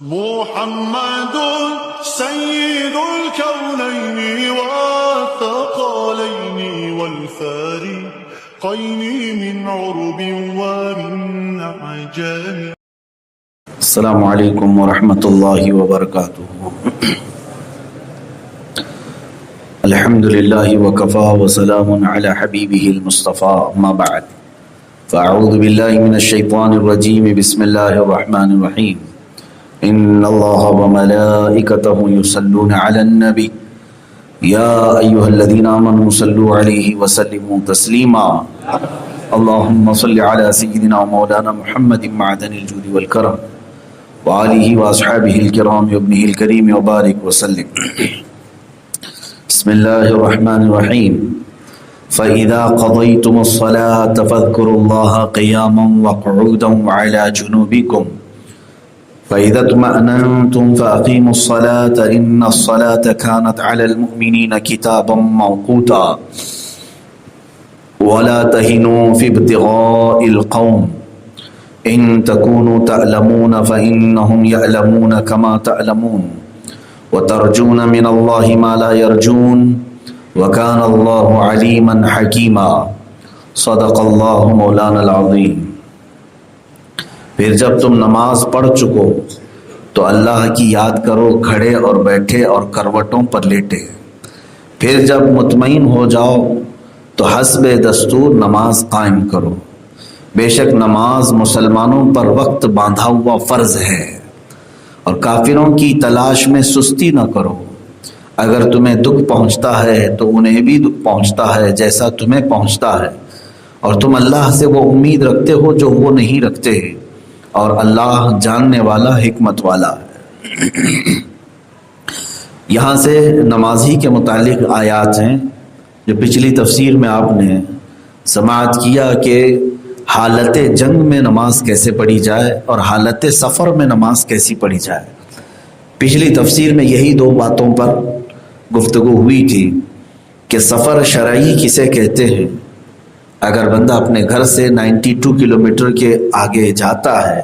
محمد سيد الكونين والثقلين والفارقين من عرب ومن عجم. السلام علیکم ورحمۃ اللہ وبرکاتہ. الحمد للہ وکفا وسلام علی حبیبہ المصطفیٰ اما بعد فاعوذ باللہ من الشیطان الرجیم بسم اللہ الرحمن الرحیم. ان اللہ وملائکتہ یصلون علی النبی یا ایہا الذین آمنوا صلوا علیہ وسلموا تسلیما. اللہم صل علی سیدنا مولانا محمد معدن الجود والکرم وآلہ واصحابہ الکرام وابنہ الکریم وبارک وسلم. بسم اللہ الرحمن الرحیم. فَإِذَا قَضَيْتُمُ الصَّلَاةَ فَاذْكُرُوا اللَّهَ قِيَامًا وَقُعُودًا وَعَلَى جُنُوبِكُمْ فَإِذَا اطْمَأْنَنْتُمْ فَأَقِيمُوا الصَّلَاةَ إِنَّ الصَّلَاةَ كَانَتْ عَلَى الْمُؤْمِنِينَ كِتَابًا مَوْقُوتًا وَلَا تَهِنُوا فِي ابْتِغَاءِ الْقَوْمِ إِن تَكُونُوا تَعْلَمُونَ فَإِنَّهُمْ يَعْلَمُونَ كَمَا تَعْلَمُونَ وَتَرْجُونَ مِنَ اللَّهِ مَا لَا يَرْجُونَ وَكَانَ اللَّهُ عَلِيمًا حَكِيمًا. صدق اللہ مولانا العظیم. پھر جب تم نماز پڑھ چکو تو اللہ کی یاد کرو کھڑے اور بیٹھے اور کروٹوں پر لیٹے. پھر جب مطمئن ہو جاؤ تو حسب دستور نماز قائم کرو. بے شک نماز مسلمانوں پر وقت باندھا ہوا فرض ہے اور کافروں کی تلاش میں سستی نہ کرو. اگر تمہیں دکھ پہنچتا ہے تو انہیں بھی دکھ پہنچتا ہے جیسا تمہیں پہنچتا ہے اور تم اللہ سے وہ امید رکھتے ہو جو وہ نہیں رکھتے اور اللہ جاننے والا حکمت والا ہے. یہاں سے نمازی کے متعلق آیات ہیں جو پچھلی تفسیر میں آپ نے سماعت کیا کہ حالت جنگ میں نماز کیسے پڑھی جائے اور حالت سفر میں نماز کیسی پڑھی جائے. پچھلی تفسیر میں یہی دو باتوں پر گفتگو ہوئی تھی کہ سفر شرعی کسے کہتے ہیں. اگر بندہ اپنے گھر سے 92 کلومیٹر کے آگے جاتا ہے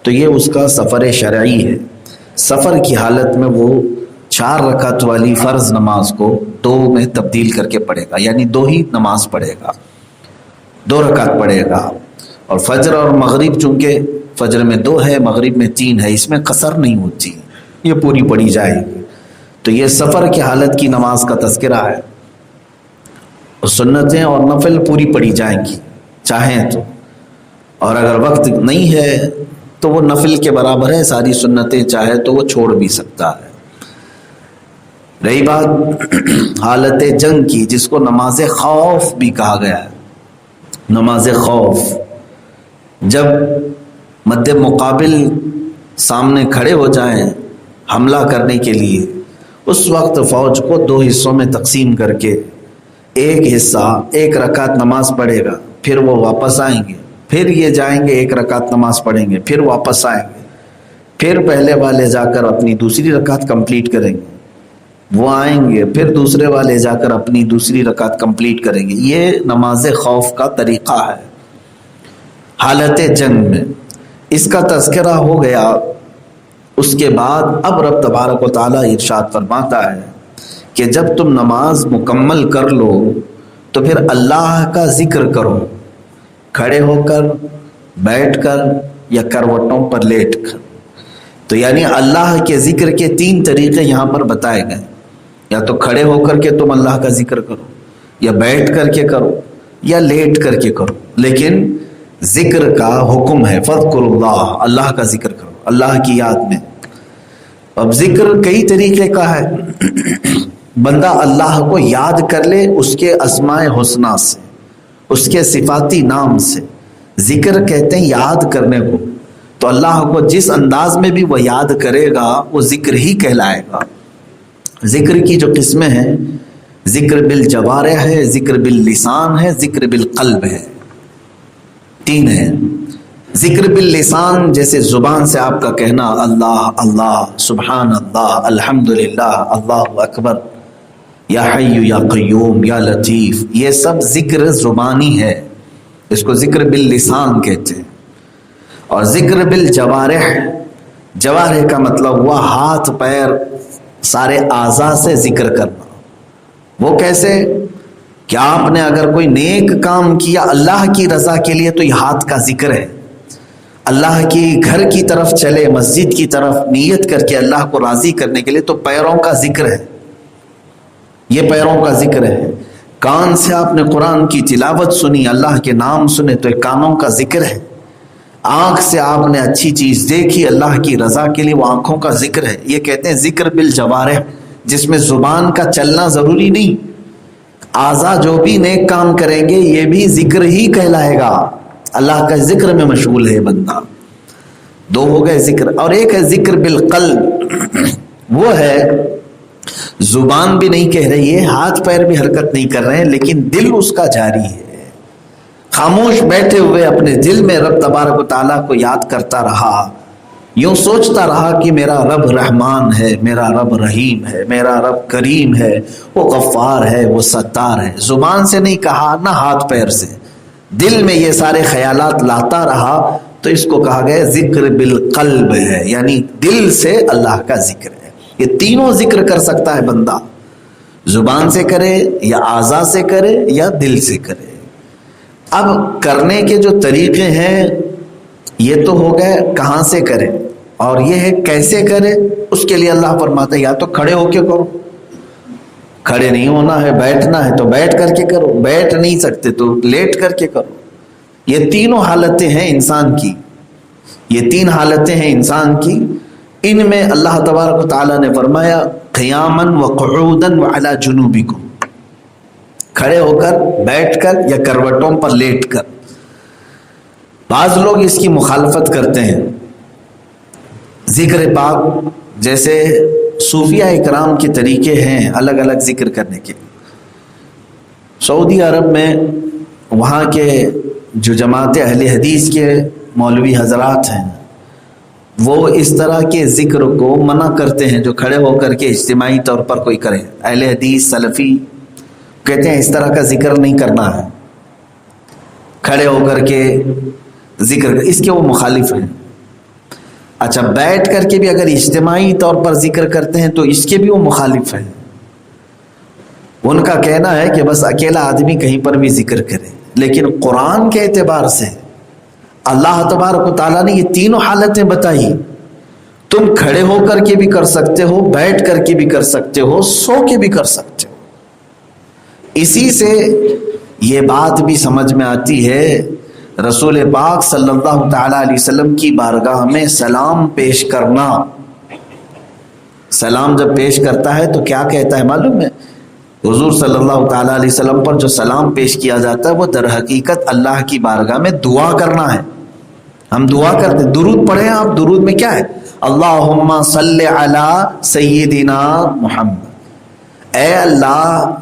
تو یہ اس کا سفر شرعی ہے. سفر کی حالت میں وہ 4 رکعت والی فرض نماز کو 2 میں تبدیل کر کے پڑھے گا، یعنی 2 ہی نماز پڑھے گا، 2 رکعت پڑھے گا. اور فجر اور مغرب چونکہ فجر میں 2 ہے مغرب میں 3 ہے، اس میں قصر نہیں ہوتی، یہ پوری پڑھی جائے گی. تو یہ سفر کی حالت کی نماز کا تذکرہ ہے. سنتیں اور نفل پوری پڑھی جائیں گی چاہیں تو، اور اگر وقت نہیں ہے تو وہ نفل کے برابر ہے. ساری سنتیں چاہے تو وہ چھوڑ بھی سکتا ہے. رہی بات حالت جنگ کی جس کو نماز خوف بھی کہا گیا ہے. نماز خوف جب مد مقابل سامنے کھڑے ہو جائیں حملہ کرنے کے لیے، اس وقت فوج کو 2 حصوں میں تقسیم کر کے ایک حصہ 1 رکعت نماز پڑھے گا، پھر وہ واپس آئیں گے، پھر یہ جائیں گے 1 رکعت نماز پڑھیں گے، پھر واپس آئیں گے، پھر پہلے والے جا کر اپنی دوسری رکعت کمپلیٹ کریں گے، وہ آئیں گے، پھر دوسرے والے جا کر اپنی دوسری رکعت کمپلیٹ کریں گے. یہ نماز خوف کا طریقہ ہے حالت جنگ میں. اس کا تذکرہ ہو گیا. اس کے بعد اب رب تبارک و تعالیٰ ارشاد فرماتا ہے کہ جب تم نماز مکمل کر لو تو پھر اللہ کا ذکر کرو، کھڑے ہو کر، بیٹھ کر یا کروٹوں پر لیٹ کر. تو یعنی اللہ کے ذکر کے 3 طریقے یہاں پر بتائے گئے. یا تو کھڑے ہو کر کے تم اللہ کا ذکر کرو، یا بیٹھ کر کے کرو، یا لیٹ کر کے کرو، لیکن ذکر کا حکم ہے. فَاذْكُرُوا اللَّهَ، اللہ کا ذکر کرو، اللہ کی یاد میں. اب ذکر کئی طریقے کا ہے. بندہ اللہ کو یاد کر لے اس کے اسماء حسنہ سے، اس کے صفاتی نام سے. ذکر کہتے ہیں یاد کرنے کو. تو اللہ کو جس انداز میں بھی وہ یاد کرے گا وہ ذکر ہی کہلائے گا. ذکر کی جو قسمیں ہیں، ذکر بالجوارح ہے، ذکر باللسان ہے، ذکر بالقلب ہے. 3 ہیں. ذکر باللسان جیسے زبان سے آپ کا کہنا اللہ اللہ، سبحان اللہ، الحمدللہ، اللہ اکبر، یا حی یا قیوم یا لطیف، یہ سب ذکر زبانی ہے، اس کو ذکر باللسان کہتے ہیں. اور ذکر بالجوارح جوارح کا مطلب ہوا ہاتھ پیر سارے اعضاء سے ذکر کرنا. وہ کیسے کہ آپ نے اگر کوئی نیک کام کیا اللہ کی رضا کے لیے تو یہ ہاتھ کا ذکر ہے. اللہ کی گھر کی طرف چلے, مسجد کی طرف نیت کر کے اللہ کو راضی کرنے کے لیے تو پیروں کا ذکر ہے, یہ پیروں کا ذکر ہے. کان سے آپ نے قرآن کی تلاوت سنی, اللہ کے نام سنے تو یہ کانوں کا ذکر ہے. آنکھ سے آپ نے اچھی چیز دیکھی اللہ کی رضا کے لیے, وہ آنکھوں کا ذکر ہے. یہ کہتے ہیں ذکر بالجوارح, جس میں زبان کا چلنا ضروری نہیں. اعضاء جو بھی نیک کام کریں گے یہ بھی ذکر ہی کہلائے گا. اللہ کا ذکر میں مشغول ہے بندہ. دو ہو گئے ذکر. اور ایک ہے ذکر بالقلب, وہ ہے زبان بھی نہیں کہہ رہی ہے, ہاتھ پیر بھی حرکت نہیں کر رہے ہیں, لیکن دل اس کا جاری ہے. خاموش بیٹھے ہوئے اپنے دل میں رب تبارک و تعالیٰ کو یاد کرتا رہا, یوں سوچتا رہا کہ میرا رب رحمان ہے, میرا رب رحیم ہے, میرا رب کریم ہے, وہ غفار ہے, وہ ستار ہے. زبان سے نہیں کہا, نہ ہاتھ پیر سے, دل میں یہ سارے خیالات لاتا رہا, تو اس کو کہا گیا ذکر بالقلب ہے, یعنی دل سے اللہ کا ذکر ہے. یہ تینوں ذکر کر سکتا ہے بندہ, زبان سے کرے یا اعضاء سے کرے یا دل سے کرے. اب کرنے کے جو طریقے ہیں یہ تو ہو گئے کہاں سے کرے, اور یہ ہے کیسے کرے. اس کے لیے اللہ فرماتا ہے یا تو کھڑے ہو کے کرو, کھڑے نہیں ہونا ہے, بیٹھنا ہے تو بیٹھ کر کے کرو, بیٹھ نہیں سکتے تو لیٹ کر کے کرو. یہ تینوں حالتیں ہیں انسان کی, یہ تین حالتیں ہیں انسان کی. ان میں اللہ تبارک و تعالیٰ نے فرمایا قیاما وقعودا وعلی جنوبکم, کھڑے ہو کر, بیٹھ کر یا کروٹوں پر لیٹ کر. بعض لوگ اس کی مخالفت کرتے ہیں. ذکر پاک جیسے صوفیہ اکرام کے طریقے ہیں الگ الگ ذکر کرنے کے. سعودی عرب میں وہاں کے جو جماعت اہل حدیث کے مولوی حضرات ہیں وہ اس طرح کے ذکر کو منع کرتے ہیں جو کھڑے ہو کر کے اجتماعی طور پر کوئی کرے. اہل حدیث سلفی کہتے ہیں اس طرح کا ذکر نہیں کرنا ہے, کھڑے ہو کر کے ذکر, اس کے وہ مخالف ہیں. اچھا, بیٹھ کر کے بھی اگر اجتماعی طور پر ذکر کرتے ہیں تو اس کے بھی وہ مخالف ہیں. ان کا کہنا ہے کہ بس اکیلا آدمی کہیں پر بھی ذکر کرے. لیکن قرآن کے اعتبار سے اللہ تبارک و تعالیٰ نے یہ تینوں حالتیں بتائی. تم کھڑے ہو کر کے بھی کر سکتے ہو, بیٹھ کر کے بھی کر سکتے ہو, سو کے بھی کر سکتے ہو. اسی سے یہ بات بھی سمجھ میں آتی ہے رسول پاک صلی اللہ تعالیٰ علیہ وسلم کی بارگاہ میں سلام پیش کرنا. سلام جب پیش کرتا ہے تو کیا کہتا ہے معلوم ہے؟ حضور صلی اللہ تعالیٰ علیہ وسلم پر جو سلام پیش کیا جاتا ہے وہ در حقیقت اللہ کی بارگاہ میں دعا کرنا ہے. ہم دعا کرتے ہیں, درود پڑھیں آپ. درود میں کیا ہے؟ اللہم صلی علی سیدنا محمد, اے اللہ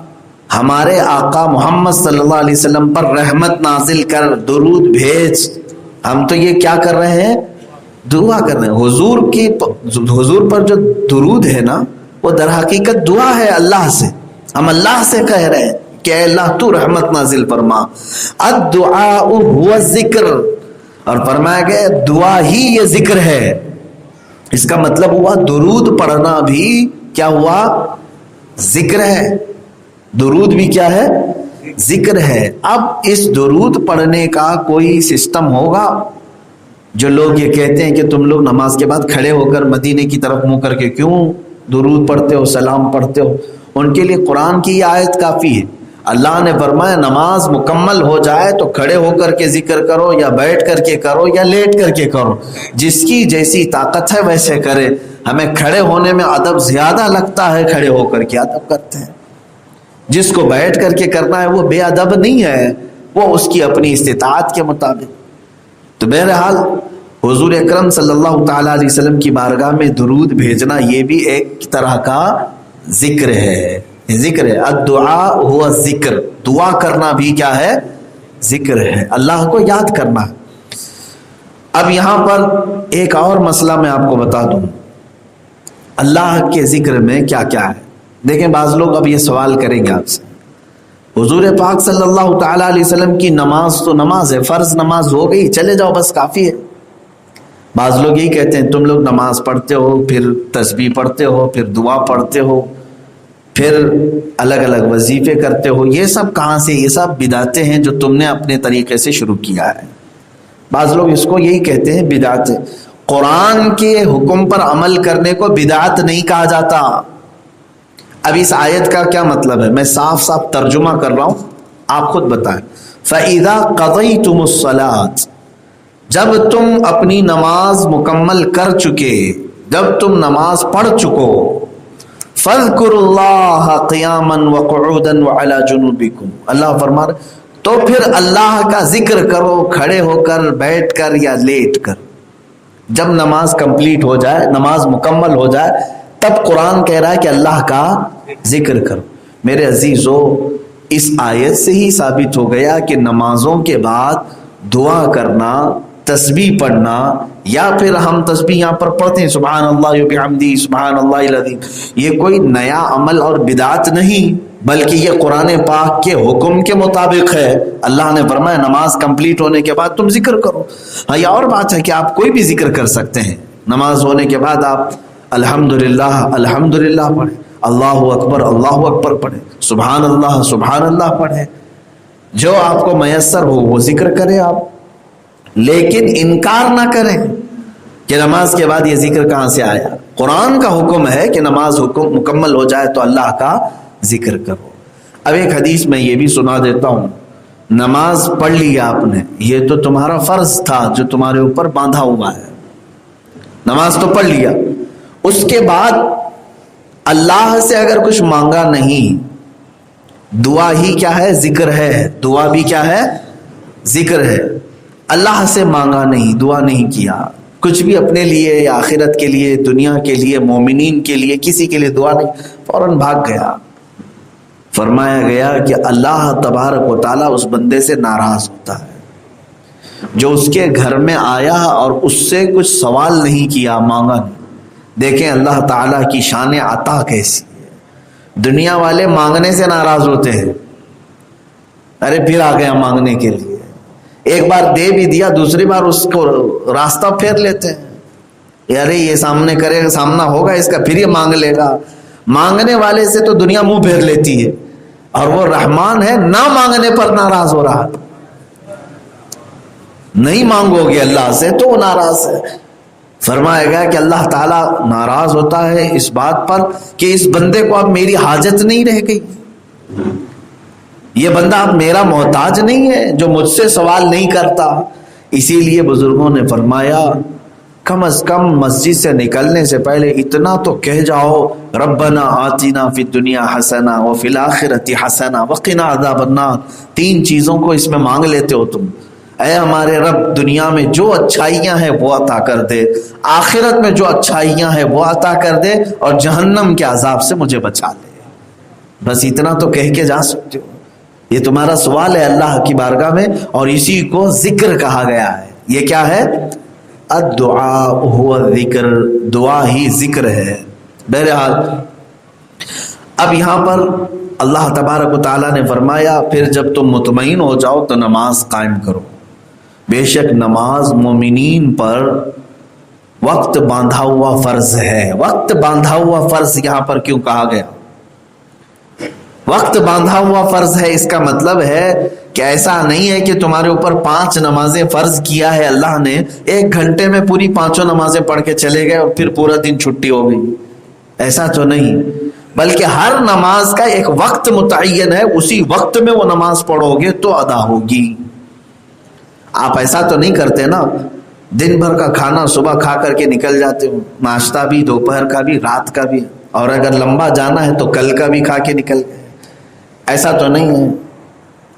ہمارے آقا محمد صلی اللہ علیہ وسلم پر رحمت نازل کر, درود بھیج. ہم تو یہ کیا کر رہے ہیں؟ دعا کر رہے ہیں. حضور پر جو درود ہے نا وہ در حقیقت دعا ہے اللہ سے. ہم اللہ سے کہہ رہے ہیں کہ اے اللہ تو رحمت نازل فرما. الدعاء هو الذکر, اور فرمایا گیا دعا ہی یہ ذکر ہے. اس کا مطلب ہوا درود پڑھنا بھی کیا ہوا؟ ذکر ہے. درود بھی کیا ہے؟ ذکر ہے. اب اس درود پڑھنے کا کوئی سسٹم ہوگا؟ جو لوگ یہ کہتے ہیں کہ تم لوگ نماز کے بعد کھڑے ہو کر مدینے کی طرف منہ کر کے کیوں درود پڑھتے ہو, سلام پڑھتے ہو, ان کے لیے قرآن کی یہ آیت کافی ہے. اللہ نے فرمایا نماز مکمل ہو جائے تو کھڑے ہو کر کے ذکر کرو, یا بیٹھ کر کے کرو, یا لیٹ کر کے کرو, جس کی جیسی طاقت ہے ویسے کرے. ہمیں کھڑے ہونے میں ادب زیادہ لگتا ہے, کھڑے ہو کر کے ادب کرتے ہیں. جس کو بیٹھ کر کے کرنا ہے وہ بے ادب نہیں ہے, وہ اس کی اپنی استطاعت کے مطابق. تو بہرحال حضور اکرم صلی اللہ تعالیٰ علیہ وسلم کی بارگاہ میں درود بھیجنا یہ بھی ایک طرح کا ذکر ہے. ذکر ہے. الدعاء هو الذکر, دعا کرنا بھی کیا ہے؟ ذکر ہے. اللہ کو یاد کرنا. اب یہاں پر ایک اور مسئلہ میں آپ کو بتا دوں, اللہ کے ذکر میں کیا کیا ہے. دیکھیں بعض لوگ اب یہ سوال کریں گے آپ سے, حضور پاک صلی اللہ تعالیٰ علیہ وسلم کی نماز تو نماز ہے, فرض نماز ہو گئی, چلے جاؤ بس کافی ہے. بعض لوگ یہی کہتے ہیں تم لوگ نماز پڑھتے ہو، پھر تسبیح پڑھتے ہو، پھر دعا پڑھتے ہو، پھر الگ الگ وظیفے کرتے ہو، یہ سب کہاں سے؟ یہ سب بدعتیں ہیں جو تم نے اپنے طریقے سے شروع کیا ہے۔ بعض لوگ اس کو یہی کہتے ہیں بدعت۔ قرآن کے حکم پر عمل کرنے کو بدعت نہیں کہا جاتا۔ اب اس آیت کا کیا مطلب ہے؟ میں صاف صاف ترجمہ کر رہا ہوں، آپ خود بتائیں۔ فَإِذَا قَضَيْتُمُ الصَّلَاةَ، جب تم اپنی نماز مکمل کر چکے، جب تم نماز پڑھ چکو، فَاذْكُرُوا اللَّهَ قِيَامًا وَقُعُودًا وَعَلَى جُنُوبِكُمْ، اللہ فرما رہے تو پھر اللہ کا ذکر کرو، کھڑے ہو کر، بیٹھ کر یا لیٹ کر۔ جب نماز کمپلیٹ ہو جائے، نماز مکمل ہو جائے، تب قرآن کہہ رہا ہے کہ اللہ کا ذکر کرو۔ میرے عزیزو، اس آیت سے ہی ثابت ہو گیا کہ نمازوں کے بعد دعا کرنا، تسبیح پڑھنا، یا پھر ہم تسبیح یہاں پر پڑھتے ہیں سبحان اللہ و بحمدہ سبحان اللہ العظیم، یہ کوئی نیا عمل اور بدعت نہیں، بلکہ یہ قرآن پاک کے حکم کے مطابق ہے۔ اللہ نے فرمایا نماز کمپلیٹ ہونے کے بعد تم ذکر کرو۔ ہاں، یہ اور بات ہے کہ آپ کوئی بھی ذکر کر سکتے ہیں، نماز ہونے کے بعد آپ الحمدللہ الحمدللہ پڑھیں، اللہ اکبر پڑھیں، سبحان اللہ پڑھیں، جو آپ کو میسر ہو وہ ذکر کریں آپ، لیکن انکار نہ کریں کہ نماز کے بعد یہ ذکر کہاں سے آیا۔ قرآن کا حکم ہے کہ نماز حکم مکمل ہو جائے تو اللہ کا ذکر کرو۔ اب ایک حدیث میں یہ بھی سنا دیتا ہوں، نماز پڑھ لی آپ نے، یہ تو تمہارا فرض تھا جو تمہارے اوپر باندھا ہوا ہے، نماز تو پڑھ لیا، اس کے بعد اللہ سے اگر کچھ مانگا نہیں، دعا ہی کیا ہے؟ ذکر ہے، دعا بھی کیا ہے؟ ذکر ہے۔ اللہ سے مانگا نہیں، دعا نہیں کیا، کچھ بھی اپنے لیے یا آخرت کے لیے، دنیا کے لیے، مومنین کے لیے، کسی کے لیے دعا نہیں، فوراً بھاگ گیا۔ فرمایا گیا کہ اللہ تبارک و تعالیٰ اس بندے سے ناراض ہوتا ہے جو اس کے گھر میں آیا اور اس سے کچھ سوال نہیں کیا، مانگا نہیں۔ دیکھیں اللہ تعالیٰ کی شان عطا کیسی ہے۔ دنیا والے مانگنے سے ناراض ہوتے ہیں، ارے پھر آ گیا مانگنے کے لیے، ایک بار دے بھی دیا، دوسری بار اس کو راستہ پھیر لیتے ہیں، ارے یہ سامنے کرے گا، سامنا ہوگا اس کا، پھر یہ مانگ لے گا۔ مانگنے والے سے تو دنیا منہ پھیر لیتی ہے، اور وہ رحمان ہے، نہ مانگنے پر ناراض ہو رہا۔ نہیں مانگو گے اللہ سے تو وہ ناراض ہے۔ فرمایا گیا کہ اللہ تعالیٰ ناراض ہوتا ہے اس بات پر کہ اس بندے کو اب میری حاجت نہیں رہ گئی، یہ بندہ اب میرا محتاج نہیں ہے جو مجھ سے سوال نہیں کرتا۔ اسی لیے بزرگوں نے فرمایا کم از کم مسجد سے نکلنے سے پہلے اتنا تو کہہ جاؤ، ربنا آتنا فی الدنیا حسنہ وفی الآخرۃ حسنہ وقنا عذاب النار۔ 3 چیزوں کو اس میں مانگ لیتے ہو تم، اے ہمارے رب دنیا میں جو اچھائیاں ہیں وہ عطا کر دے، آخرت میں جو اچھائیاں ہیں وہ عطا کر دے، اور جہنم کے عذاب سے مجھے بچا لے۔ بس اتنا تو کہہ کے جا سکتے ہو، یہ تمہارا سوال ہے اللہ کی بارگاہ میں، اور اسی کو ذکر کہا گیا ہے۔ یہ کیا ہے؟ الدعاء هو الذکر، دعا ہی ذکر ہے۔ بہرحال اب یہاں پر اللہ تبارک و تعالیٰ نے فرمایا پھر جب تم مطمئن ہو جاؤ تو نماز قائم کرو۔ بے شک نماز مومنین پر وقت باندھا ہوا فرض ہے۔ وقت باندھا ہوا فرض یہاں پر کیوں کہا گیا؟ وقت باندھا ہوا فرض ہے، اس کا مطلب ہے کہ ایسا نہیں ہے کہ تمہارے اوپر 5 نمازیں فرض کیا ہے اللہ نے، 1 گھنٹے میں پوری 5 نمازیں پڑھ کے چلے گئے اور پھر پورا دن چھٹی ہو گئی، ایسا تو نہیں، بلکہ ہر نماز کا ایک وقت متعین ہے، اسی وقت میں وہ نماز پڑھو گے تو ادا ہوگی۔ آپ ایسا تو نہیں کرتے نا، دن بھر کا کھانا صبح کھا کر کے نکل جاتے ہو، ناشتہ بھی، دوپہر کا بھی، رات کا بھی، اور اگر لمبا جانا ہے تو کل کا بھی کھا کے نکل گئے، ایسا تو نہیں ہے۔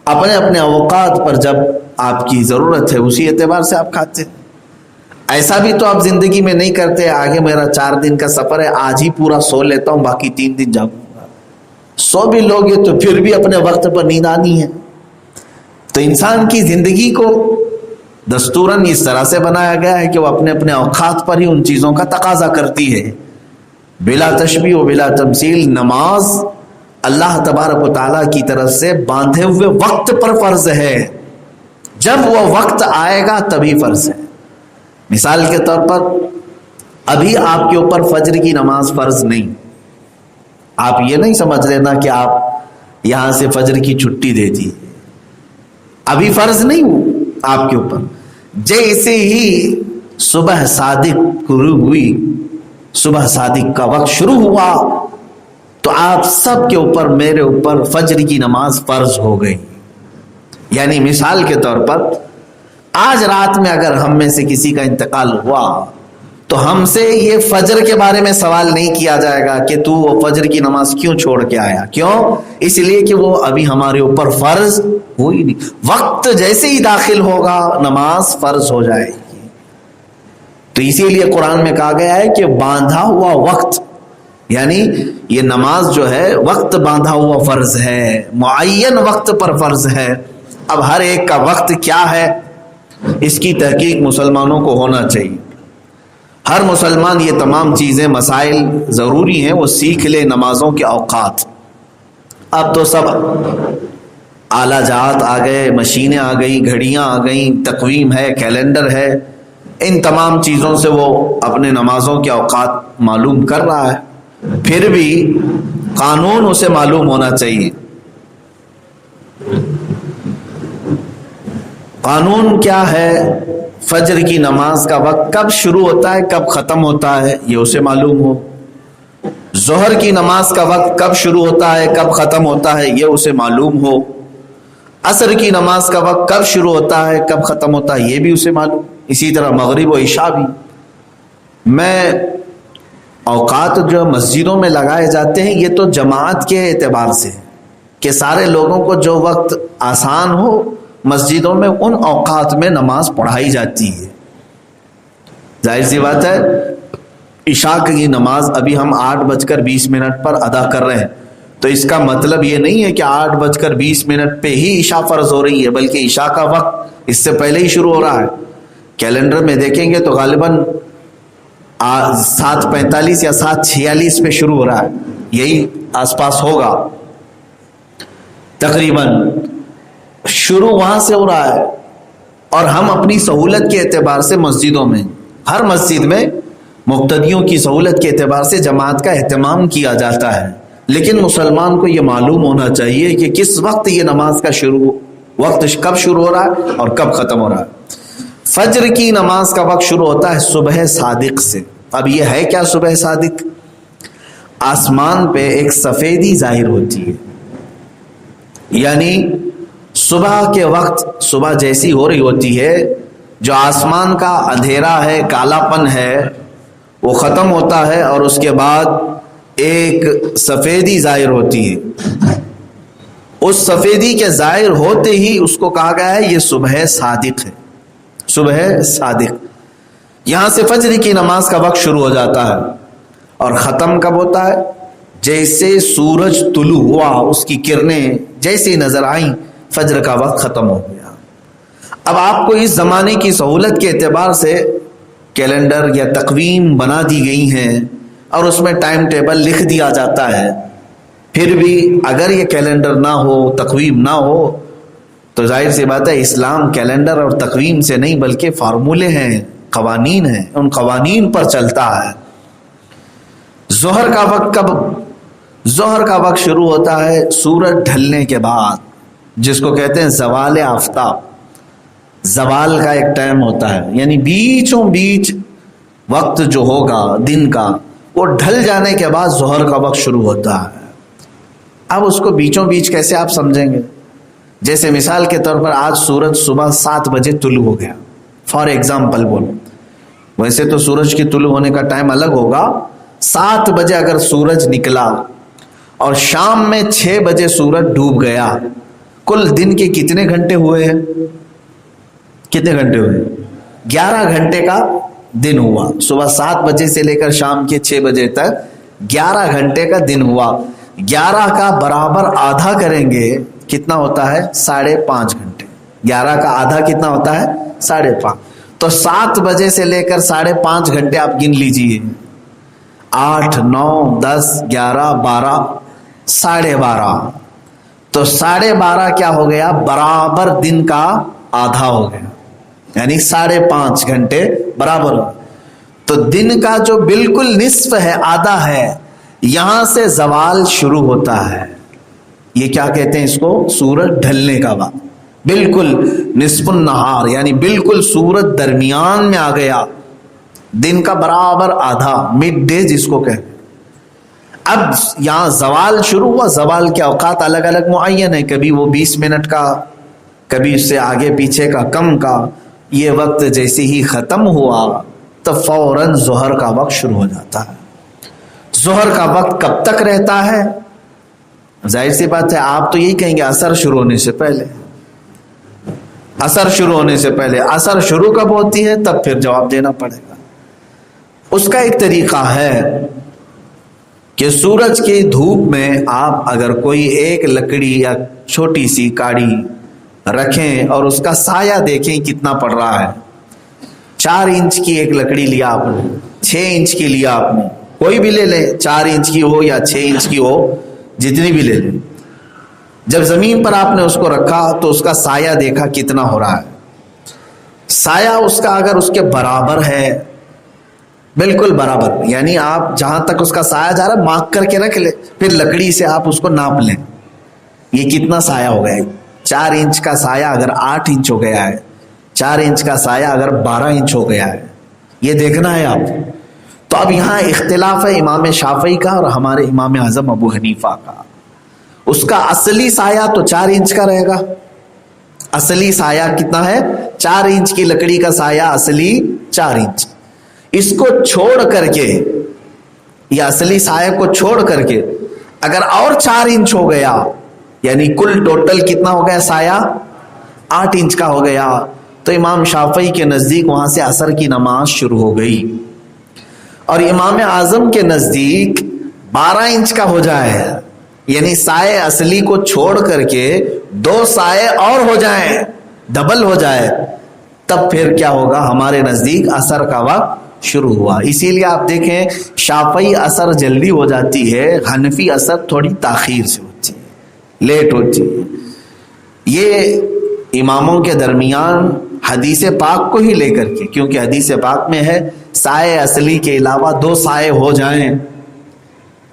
اپنے اپنے اوقات پر جب آپ کی ضرورت ہے اسی اعتبار سے آپ کھاتے ہیں۔ ایسا بھی تو آپ زندگی میں نہیں کرتے آگے میرا 4 دن کا سفر ہے، آج ہی پورا سو لیتا ہوں باقی 3 دن جاگوں گا۔ سو بھی لوگے تو پھر بھی اپنے وقت پر نیند آنی ہے۔ تو انسان کی زندگی کو دستوراً اس طرح سے بنایا گیا ہے کہ وہ اپنے اپنے اوقات پر ہی ان چیزوں کا تقاضا کرتی ہے، بلا تشبیہ و بلا تمثیل۔ نماز اللہ تبارک و تعالیٰ کی طرف سے باندھے ہوئے وقت پر فرض ہے، جب وہ وقت آئے گا تبھی فرض ہے۔ مثال کے طور پر ابھی آپ کے اوپر فجر کی نماز فرض نہیں، آپ یہ نہیں سمجھ لینا کہ آپ یہاں سے فجر کی چھٹی دے دی، ابھی فرض نہیں ہو آپ کے اوپر. جیسے ہی صبح صادق شروع ہوئی، صبح صادق کا وقت شروع ہوا تو آپ سب کے اوپر، میرے اوپر فجر کی نماز فرض ہو گئی. یعنی مثال کے طور پر آج رات میں اگر ہم میں سے کسی کا انتقال ہوا تو ہم سے یہ فجر کے بارے میں سوال نہیں کیا جائے گا کہ تو وہ فجر کی نماز کیوں چھوڑ کے آیا. کیوں؟ اس لیے کہ وہ ابھی ہمارے اوپر فرض ہوئی نہیں. وقت جیسے ہی داخل ہوگا نماز فرض ہو جائے گی. تو اسی لیے قرآن میں کہا گیا ہے کہ باندھا ہوا وقت، یعنی یہ نماز جو ہے وقت باندھا ہوا فرض ہے، معین وقت پر فرض ہے. اب ہر ایک کا وقت کیا ہے اس کی تحقیق مسلمانوں کو ہونا چاہیے. ہر مسلمان یہ تمام چیزیں، مسائل ضروری ہیں وہ سیکھ لے. نمازوں کے اوقات، اب تو سب آلہ جات آ گئے، مشینیں آ گئی، گھڑیاں آ گئیں، تقویم ہے، کیلنڈر ہے، ان تمام چیزوں سے وہ اپنے نمازوں کے اوقات معلوم کر رہا ہے. پھر بھی قانون اسے معلوم ہونا چاہیے. قانون کیا ہے؟ فجر کی نماز کا وقت کب شروع ہوتا ہے کب ختم ہوتا ہے یہ اسے معلوم ہو. ظہر کی نماز کا وقت کب شروع ہوتا ہے کب ختم ہوتا ہے یہ اسے معلوم ہو. عصر کی نماز کا وقت کب شروع ہوتا ہے کب ختم ہوتا ہے یہ بھی اسے معلوم. اسی طرح مغرب و عشاء بھی. میں اوقات جو مسجدوں میں لگائے جاتے ہیں یہ تو جماعت کے اعتبار سے کہ سارے لوگوں کو جو وقت آسان ہو مسجدوں میں ان اوقات میں نماز پڑھائی جاتی ہے. ظاہر سی بات ہے عشاء کی نماز ابھی ہم 8:20 پر ادا کر رہے ہیں تو اس کا مطلب یہ نہیں ہے کہ 8:20 پہ ہی عشاء فرض ہو رہی ہے، بلکہ عشاء کا وقت اس سے پہلے ہی شروع ہو رہا ہے. کیلنڈر میں دیکھیں گے تو غالباً 7:45 یا 7:46 پہ شروع ہو رہا ہے، یہی آس پاس ہوگا تقریباً. شروع وہاں سے ہو رہا ہے اور ہم اپنی سہولت کے اعتبار سے مسجدوں میں، ہر مسجد میں مقتدیوں کی سہولت کے اعتبار سے جماعت کا اہتمام کیا جاتا ہے. لیکن مسلمان کو یہ معلوم ہونا چاہیے کہ کس وقت یہ نماز کا وقت کب شروع ہو رہا ہے اور کب ختم ہو رہا ہے. فجر کی نماز کا وقت شروع ہوتا ہے صبح صادق سے. اب یہ ہے کیا صبح صادق؟ آسمان پہ ایک سفیدی ظاہر ہوتی ہے، یعنی صبح کے وقت، صبح جیسی ہو رہی ہوتی ہے جو آسمان کا اندھیرا ہے، کالا پن ہے وہ ختم ہوتا ہے اور اس کے بعد ایک سفیدی ظاہر ہوتی ہے. اس سفیدی کے ظاہر ہوتے ہی اس کو کہا گیا ہے یہ صبح صادق ہے. صبح صادق. یہاں سے فجر کی نماز کا وقت شروع ہو جاتا ہے اور ختم کب ہوتا ہے؟ جیسے سورج طلوع ہوا اس کی کرنیں جیسی نظر آئیں فجر کا وقت ختم ہو گیا. اب آپ کو اس زمانے کی سہولت کے اعتبار سے کیلنڈر یا تقویم بنا دی گئی ہیں اور اس میں ٹائم ٹیبل لکھ دیا جاتا ہے. پھر بھی اگر یہ کیلنڈر نہ ہو، تقویم نہ ہو تو ظاہر سی بات ہے اسلام کیلنڈر اور تقویم سے نہیں بلکہ فارمولے ہیں، قوانین ہیں، ان قوانین پر چلتا ہے. ظہر کا وقت کب؟ ظہر کا وقت شروع ہوتا ہے سورج ڈھلنے کے بعد، جس کو کہتے ہیں زوال آفتاب. زوال کا ایک ٹائم ہوتا ہے، یعنی بیچوں بیچ وقت جو ہوگا دن کا وہ ڈھل جانے کے بعد ظہر کا وقت شروع ہوتا ہے. اب اس کو بیچوں بیچ کیسے آپ سمجھیں گے؟ جیسے مثال کے طور پر آج سورج صبح 7 بجے طلوع ہو گیا، فار ایگزامپل بولو. ویسے تو سورج کی طلوع ہونے کا ٹائم الگ ہوگا. 7 بجے اگر سورج نکلا اور شام میں 6 بجے سورج ڈوب گیا، کل دن کے کتنے گھنٹے ہوئے ہیں؟ کتنے گھنٹے ہوئے؟ 11 گھنٹے کا دن ہوا. صبح 7 بجے سے لے کر شام کے 6 بجے تک 11 گھنٹے کا دن ہوا. 11 کا برابر آدھا کریں گے کتنا ہوتا ہے؟ 5.5 گھنٹے. 11 کا آدھا کتنا ہوتا ہے؟ 5.5. تو 7 بجے سے لے کر 5.5 گھنٹے آپ گن لیجئے. 8 9 10 11 12 12.5. تو 12.5 کیا ہو گیا؟ برابر دن کا آدھا ہو گیا، یعنی 5.5 گھنٹے برابر ہو. تو دن کا جو بالکل نصف ہے، آدھا ہے، یہاں سے زوال شروع ہوتا ہے. یہ کیا کہتے ہیں اس کو؟ سورج ڈھلنے کا وقت. بالکل نصف النہار یعنی بالکل سورج درمیان میں آ گیا، دن کا برابر آدھا، مڈ ڈے جس کو کہتے ہیں. اب یہاں زوال شروع ہوا. زوال کے اوقات الگ الگ معین ہیں، کبھی وہ 20 منٹ کا، کبھی اس سے آگے پیچھے کا، کم کا. یہ وقت جیسے ہی ختم ہوا تو فوراً ظہر کا وقت شروع ہو جاتا ہے. ظہر کا وقت کب تک رہتا ہے؟ ظاہر سی بات ہے آپ تو یہی کہیں گے عصر شروع ہونے سے پہلے. عصر شروع ہونے سے پہلے. عصر شروع کب ہوتی ہے تب پھر جواب دینا پڑے گا. اس کا ایک طریقہ ہے کہ سورج کی دھوپ میں آپ اگر کوئی ایک لکڑی یا چھوٹی سی کاڑی رکھیں اور اس کا سایہ دیکھیں کتنا پڑ رہا ہے. 4 انچ کی ایک لکڑی لیا آپ نے، 6 انچ کی لیا آپ نے، کوئی بھی لے لیں، 4 انچ کی ہو یا 6 انچ کی ہو، جتنی بھی لے لیں. جب زمین پر آپ نے اس کو رکھا تو اس کا سایہ دیکھا کتنا ہو رہا ہے. سایہ اس کا اگر اس کے برابر ہے، بالکل برابر، یعنی آپ جہاں تک اس کا سایہ جا رہا ہے مارک کر کے رکھ لیں، پھر لکڑی سے آپ اس کو ناپ لیں یہ کتنا سایہ ہو گیا ہے. 4 انچ کا سایہ اگر 8 انچ ہو گیا ہے، 4 انچ کا سایہ اگر 12 انچ ہو گیا ہے، یہ دیکھنا ہے آپ. تو اب یہاں اختلاف ہے امام شافعی کا اور ہمارے امام اعظم ابو حنیفہ کا. اس کا اصلی سایہ تو 4 انچ کا رہے گا. اصلی سایہ کتنا ہے؟ 4 انچ کی لکڑی کا سایہ اصلی 4 انچ. اس کو چھوڑ کر کے، یہ اصلی سایہ کو چھوڑ کر کے اگر اور 4 انچ ہو گیا، یعنی کل ٹوٹل کتنا ہو گیا سایہ؟ 8 انچ کا ہو گیا. تو امام شافعی کے نزدیک وہاں سے عصر کی نماز شروع ہو گئی. اور امام اعظم کے نزدیک 12 انچ کا ہو جائے، یعنی سائے اصلی کو چھوڑ کر کے 2 سائے اور ہو جائیں، ڈبل ہو جائے، تب پھر کیا ہوگا؟ ہمارے نزدیک عصر کا وقت شروع ہوا. اسی لیے آپ دیکھیں شافعی عصر جلدی ہو جاتی ہے، حنفی عصر تھوڑی تاخیر سے ہوتی ہے، لیٹ ہوتی ہے. یہ اماموں کے درمیان حدیث پاک کو ہی لے کر کے، کیونکہ حدیث پاک میں ہے سائے اصلی کے علاوہ 2 سائے ہو جائیں.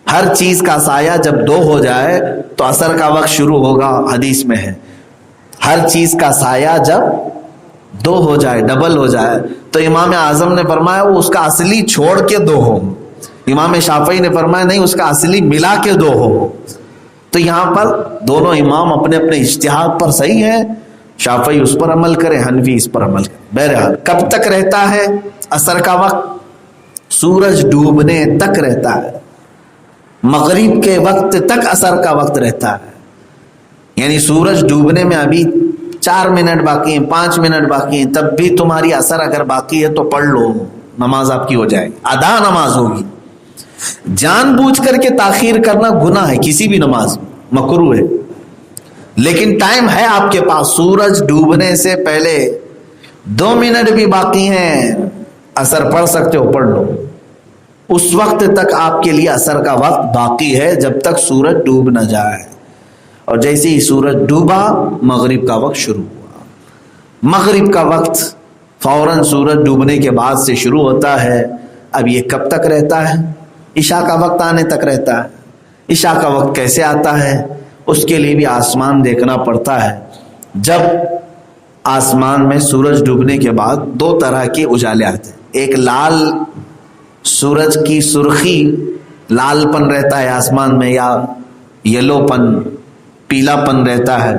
ہر چیز کا سایہ جب 2 ہو جائے تو عصر کا وقت شروع ہوگا، حدیث میں ہے. ہر چیز کا سایہ جب 2 ہو جائے، ڈبل ہو جائے، تو امام اعظم نے فرمایا وہ اس کا اصلی چھوڑ کے 2 ہو. امام شافعی نے فرمایا نہیں، اس کا اصلی ملا کے 2 ہو. تو یہاں پر دونوں امام اپنے اپنے اجتہاد پر صحیح ہیں. شافعی اس پر عمل کرے، حنفی اس پر عمل کرے. بہرحال کب تک رہتا ہے عصر کا وقت؟ سورج ڈوبنے تک رہتا ہے. مغرب کے وقت تک عصر کا وقت رہتا ہے. یعنی سورج ڈوبنے میں ابھی 4 منٹ باقی ہیں، 5 منٹ باقی ہیں، تب بھی تمہاری عصر اگر باقی ہے تو پڑھ لو، نماز آپ کی ہو جائے گی، ادا نماز ہوگی. جان بوجھ کر کے تاخیر کرنا گناہ ہے، کسی بھی نماز مکروہ ہے. لیکن ٹائم ہے آپ کے پاس، سورج ڈوبنے سے پہلے 2 منٹ بھی باقی ہیں، عصر پڑھ سکتے ہو، پڑھ لو. اس وقت تک آپ کے لیے عصر کا وقت باقی ہے جب تک سورج ڈوب نہ جائے. اور جیسے ہی سورج ڈوبا مغرب کا وقت شروع ہوا. مغرب کا وقت فوراً سورج ڈوبنے کے بعد سے شروع ہوتا ہے. اب یہ کب تک رہتا ہے؟ عشاء کا وقت آنے تک رہتا ہے. عشاء کا وقت کیسے آتا ہے؟ اس کے لیے بھی آسمان دیکھنا پڑتا ہے. جب آسمان میں سورج ڈوبنے کے بعد 2 طرح کے اجالے آتے ہیں. ایک لال سورج کی سرخی، لال پن رہتا ہے آسمان میں، یا یلو پن، پیلا پن رہتا ہے.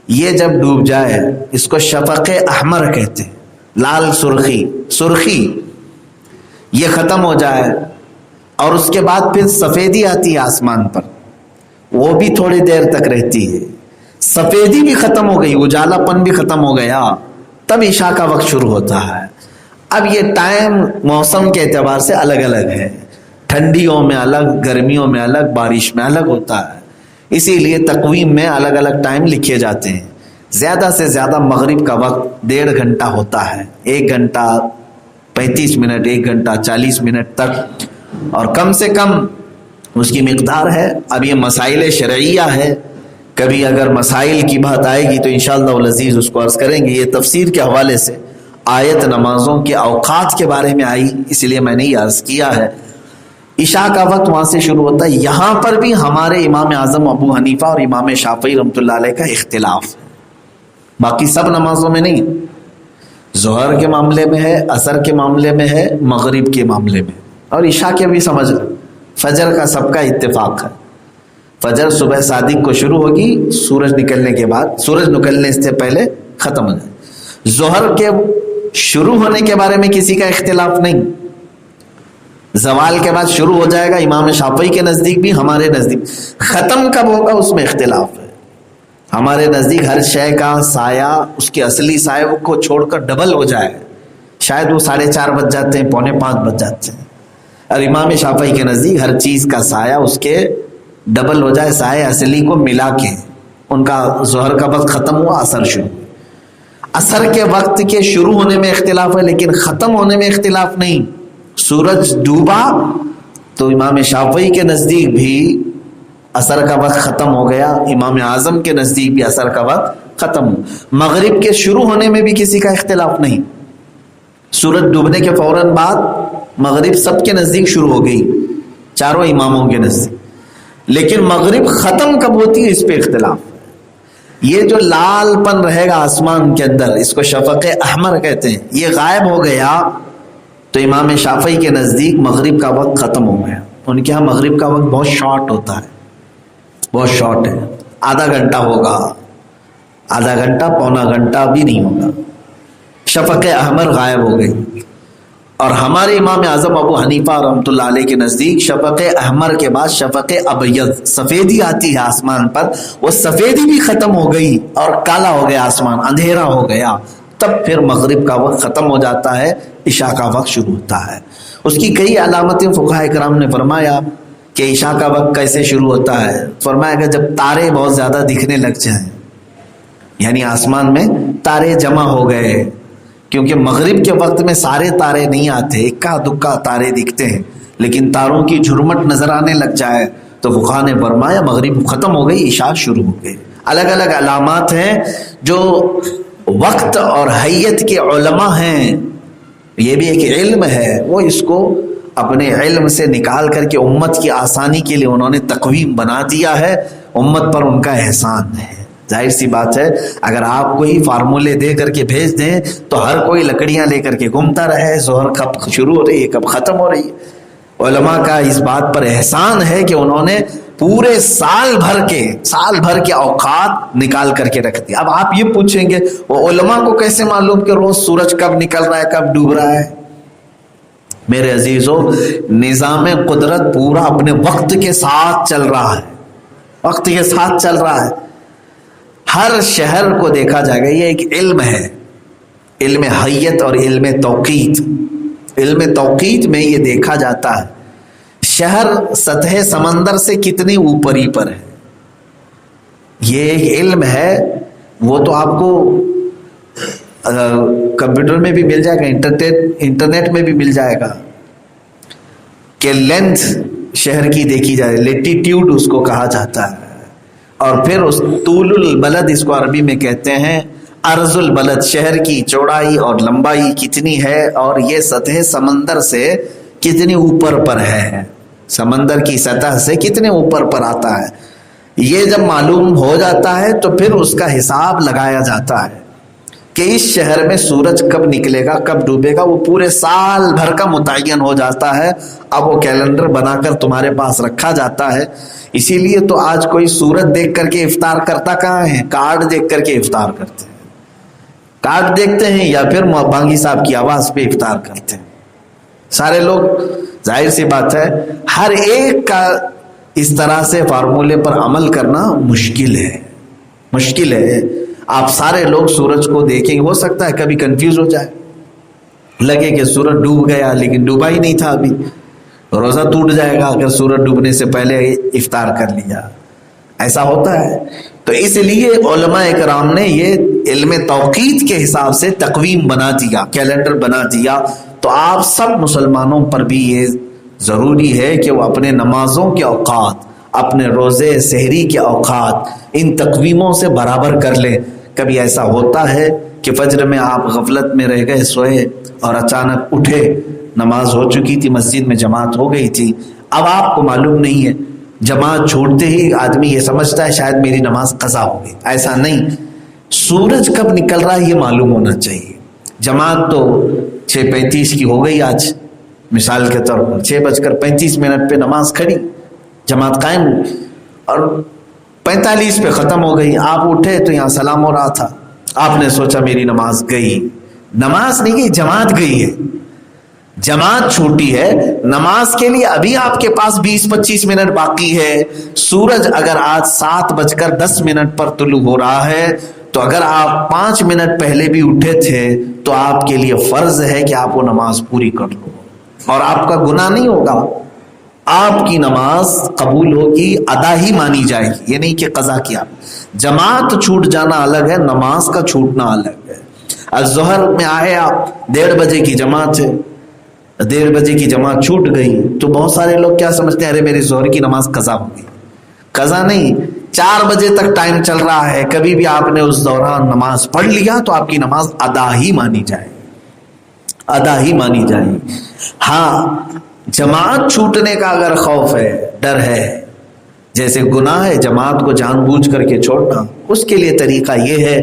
یہ جب ڈوب جائے اس کو شفق احمر کہتے ہیں. لال سرخی یہ ختم ہو جائے اور اس کے بعد پھر سفیدی آتی ہے آسمان پر، وہ بھی تھوڑی دیر تک رہتی ہے. سفیدی بھی ختم ہو گئی، اجالا پن بھی ختم ہو گیا، تب عشاء کا وقت شروع ہوتا ہے. اب یہ ٹائم موسم کے اعتبار سے الگ الگ ہے، ٹھنڈیوں میں الگ، گرمیوں میں الگ، بارش میں الگ ہوتا ہے. اسی لیے تقویم میں الگ الگ ٹائم لکھے جاتے ہیں. زیادہ سے زیادہ مغرب کا وقت 1.5 گھنٹہ ہوتا ہے، 1 گھنٹہ 35 منٹ، 1 گھنٹہ 40 منٹ تک، اور کم سے کم اس کی مقدار ہے. اب یہ مسائل شرعیہ ہے، کبھی اگر مسائل کی بات آئے گی تو انشاءاللہ العزیز اس کو عرض کریں گے. یہ تفسیر کے حوالے سے آیت نمازوں کے اوقات کے بارے میں آئی، اس لیے میں نے یہ عرض کیا ہے عشاء کا وقت وہاں سے شروع ہوتا ہے۔ یہاں پر بھی ہمارے امام اعظم ابو حنیفہ اور امام شافعی رحمۃ اللہ علیہ کا اختلاف ہے، باقی سب نمازوں میں نہیں۔ ظہر کے معاملے میں ہے، عصر کے معاملے میں ہے، مغرب کے معاملے میں، اور عشاء کے بھی سمجھ لیں۔ فجر کا سب کا اتفاق ہے، فجر صبح صادق کو شروع ہوگی، سورج نکلنے کے بعد، سورج نکلنے سے پہلے ختم ہو جائے۔ ظہر کے شروع ہونے کے بارے میں کسی کا اختلاف نہیں، زوال کے بعد شروع ہو جائے گا، امام شافعی کے نزدیک بھی ہمارے نزدیک۔ ختم کب ہوگا اس میں اختلاف ہے، ہمارے نزدیک ہر شے کا سایہ اس کے اصلی سایہ کو چھوڑ کر ڈبل ہو جائے، شاید وہ 4:30 بج جاتے ہیں، 4:45 بج جاتے ہیں، اور امام شافعی کے نزدیک ہر چیز کا سایہ اس کے ڈبل ہو جائے، سایہ اصلی کو ملا کے۔ ان کا ظہر کا وقت ختم ہوا، عصر شروع۔ عصر کے وقت کے شروع ہونے میں اختلاف ہے لیکن ختم ہونے میں اختلاف نہیں۔ سورج ڈوبا تو امام شافعی کے نزدیک بھی عصر کا وقت ختم ہو گیا، امام اعظم کے نزدیک بھی عصر کا وقت ختم ہو۔ مغرب کے شروع ہونے میں بھی کسی کا اختلاف نہیں، سورج ڈوبنے کے فوراً بعد مغرب سب کے نزدیک شروع ہو گئی، چاروں اماموں کے نزدیک۔ لیکن مغرب ختم کب ہوتی ہے اس پہ اختلاف ہے۔ یہ جو لال پن رہے گا آسمان کے اندر، اس کو شفق احمر کہتے ہیں، یہ غائب ہو گیا تو امام شافعی کے نزدیک مغرب کا وقت ختم ہو گیا۔ ان کے ہاں مغرب کا وقت بہت شارٹ ہوتا ہے، بہت شارٹ ہے، آدھا گھنٹہ ہوگا، آدھا گھنٹہ، پونا گھنٹہ بھی نہیں ہوگا، شفق احمر غائب ہو گئی۔ اور ہمارے امام اعظم ابو حنیفہ رحمۃ اللہ علیہ کے نزدیک شفق احمر کے بعد شفق ابیض، سفیدی آتی ہے آسمان پر، وہ سفیدی بھی ختم ہو گئی اور کالا ہو گیا آسمان، اندھیرا ہو گیا، تب پھر مغرب کا وقت ختم ہو جاتا ہے، عشاء کا وقت شروع ہوتا ہے۔ اس کی کئی علامتیں فقہاء کرام نے فرمایا کہ عشاء کا وقت کیسے شروع ہوتا ہے۔ فرمایا کہ جب تارے بہت زیادہ دکھنے لگ جائیں، یعنی آسمان میں تارے جمع ہو گئے، کیونکہ مغرب کے وقت میں سارے تارے نہیں آتے، اکا دکا تارے دکھتے ہیں، لیکن تاروں کی جھرمٹ نظر آنے لگ جائے تو فقہاء نے فرمایا مغرب ختم ہو گئی، عشاء شروع ہو گئی۔ الگ الگ علامات ہیں جو وقت اور حیت کے علماء ہیں، یہ بھی ایک علم ہے، وہ اس کو اپنے علم سے نکال کر کے امت کی آسانی کے لیے انہوں نے تقویم بنا دیا ہے، امت پر ان کا احسان ہے۔ ظاہر سی بات ہے اگر آپ کو ہی فارمولے دے کر کے بھیج دیں تو ہر کوئی لکڑیاں لے کر کے گھومتا رہے، ظہر کب شروع ہو رہی ہے کب ختم ہو رہی ہے۔ علماء کا اس بات پر احسان ہے کہ انہوں نے پورے سال بھر کے اوقات نکال کر کے رکھ دیا۔ اب آپ یہ پوچھیں گے وہ علماء کو کیسے معلوم کہ روز سورج کب نکل رہا ہے کب ڈوب رہا ہے؟ میرے عزیزو، نظام قدرت پورا اپنے وقت کے ساتھ چل رہا ہے، وقت کے ساتھ چل رہا ہے، ہر شہر کو دیکھا جائے گا۔ یہ ایک علم ہے، علم حیت اور علم توقیت۔ علم توقیت میں یہ دیکھا جاتا ہے شہر سطح سمندر سے کتنے اوپری پر ہے، یہ ایک علم ہے۔ وہ تو آپ کو کمپیوٹر میں بھی مل جائے گا، انٹرنیٹ میں بھی مل جائے گا کہ لینتھ شہر کی دیکھی جائے، لیٹیٹیوڈ اس کو کہا جاتا ہے، اور پھر اس طول البلد اس کو عربی میں کہتے ہیں، عرض البلد، شہر کی چوڑائی اور لمبائی کتنی ہے اور یہ سطح سمندر سے کتنے اوپر پر ہے، سمندر کی سطح سے کتنے اوپر پر آتا ہے۔ یہ جب معلوم ہو جاتا ہے تو پھر اس کا حساب لگایا جاتا ہے کہ اس شہر میں سورج کب نکلے گا کب ڈوبے گا، وہ پورے سال بھر کا متعین ہو جاتا ہے۔ اب وہ کیلنڈر بنا کر تمہارے پاس رکھا جاتا ہے۔ اسی لیے تو آج کوئی سورج دیکھ کر کے افطار کرتا کہاں ہے، کارڈ دیکھ کر کے افطار کرتے ہیں، کارڈ دیکھتے ہیں یا پھر بانگی صاحب کی آواز پہ افطار کرتے ہیں سارے لوگ۔ ظاہر سی بات ہے ہر ایک کا اس طرح سے فارمولے پر عمل کرنا مشکل ہے۔ آپ سارے لوگ سورج کو دیکھیں گے، ہو سکتا ہے کبھی کنفیوز ہو جائے، لگے کہ سورج ڈوب گیا لیکن ڈوبا ہی نہیں تھا، ابھی روزہ ٹوٹ جائے گا اگر سورج ڈوبنے سے پہلے افطار کر لیا، ایسا ہوتا ہے۔ تو اس لیے علماء کرام نے یہ علم توقیت کے حساب سے تقویم بنا دیا، کیلنڈر بنا دیا۔ تو آپ سب مسلمانوں پر بھی یہ ضروری ہے کہ وہ اپنے نمازوں کے اوقات، اپنے روزے سحری کے اوقات ان تقویموں سے برابر کر لیں۔ کبھی ایسا ہوتا ہے کہ فجر میں آپ غفلت میں رہ گئے، سوئے اور اچانک اٹھے، نماز ہو چکی تھی، مسجد میں جماعت ہو گئی تھی، اب آپ کو معلوم نہیں ہے، جماعت چھوڑتے ہی آدمی یہ سمجھتا ہے شاید میری نماز قضا ہو گئی. ایسا نہیں، سورج کب نکل رہا ہے یہ معلوم ہونا چاہیے. جماعت تو 6:35 کی ہو گئی، آج مثال کے طور پر 6:35 پہ نماز کھڑی، جماعت قائم ہوئی، اور 45 پہ ختم ہو گئی. آپ اٹھے تو یہاں سلام ہو رہا تھا، آپ نے سوچا میری نماز گئی. نماز نہیں گئی، جماعت گئی ہے، جماعت چھوٹی ہے. نماز کے لیے ابھی آپ کے پاس 20-25 منٹ باقی ہے. سورج اگر آج 7:10 پر طلوع ہو رہا ہے تو اگر آپ 5 منٹ پہلے بھی اٹھے تھے تو آپ کے لیے فرض ہے کہ آپ وہ نماز پوری کر لو، اور آپ کا گناہ نہیں ہوگا. آپ کی نماز قبول ہوگی، ادا ہی مانی جائے گی، یہ نہیں کہ قضا کیا. جماعت چھوٹ جانا الگ ہے، نماز کا چھوٹنا الگ ہے. الظہر میں آئے آپ، 1:30 بجے کی جماعت ہے، 1:30 بجے کی جماعت چھوٹ گئی تو بہت سارے لوگ کیا سمجھتے ہیں، ارے میری ظہر کی نماز قضا ہو گئی. قضا نہیں، 4 بجے تک ٹائم چل رہا ہے، کبھی بھی آپ نے اس دوران نماز پڑھ لیا تو آپ کی نماز ادا ہی مانی جائے، ادا ہی مانی جائے. ہاں، جماعت چھوٹنے کا اگر خوف ہے، ڈر ہے، جیسے گناہ ہے جماعت کو جان بوجھ کر کے چھوڑنا، اس کے لیے طریقہ یہ ہے،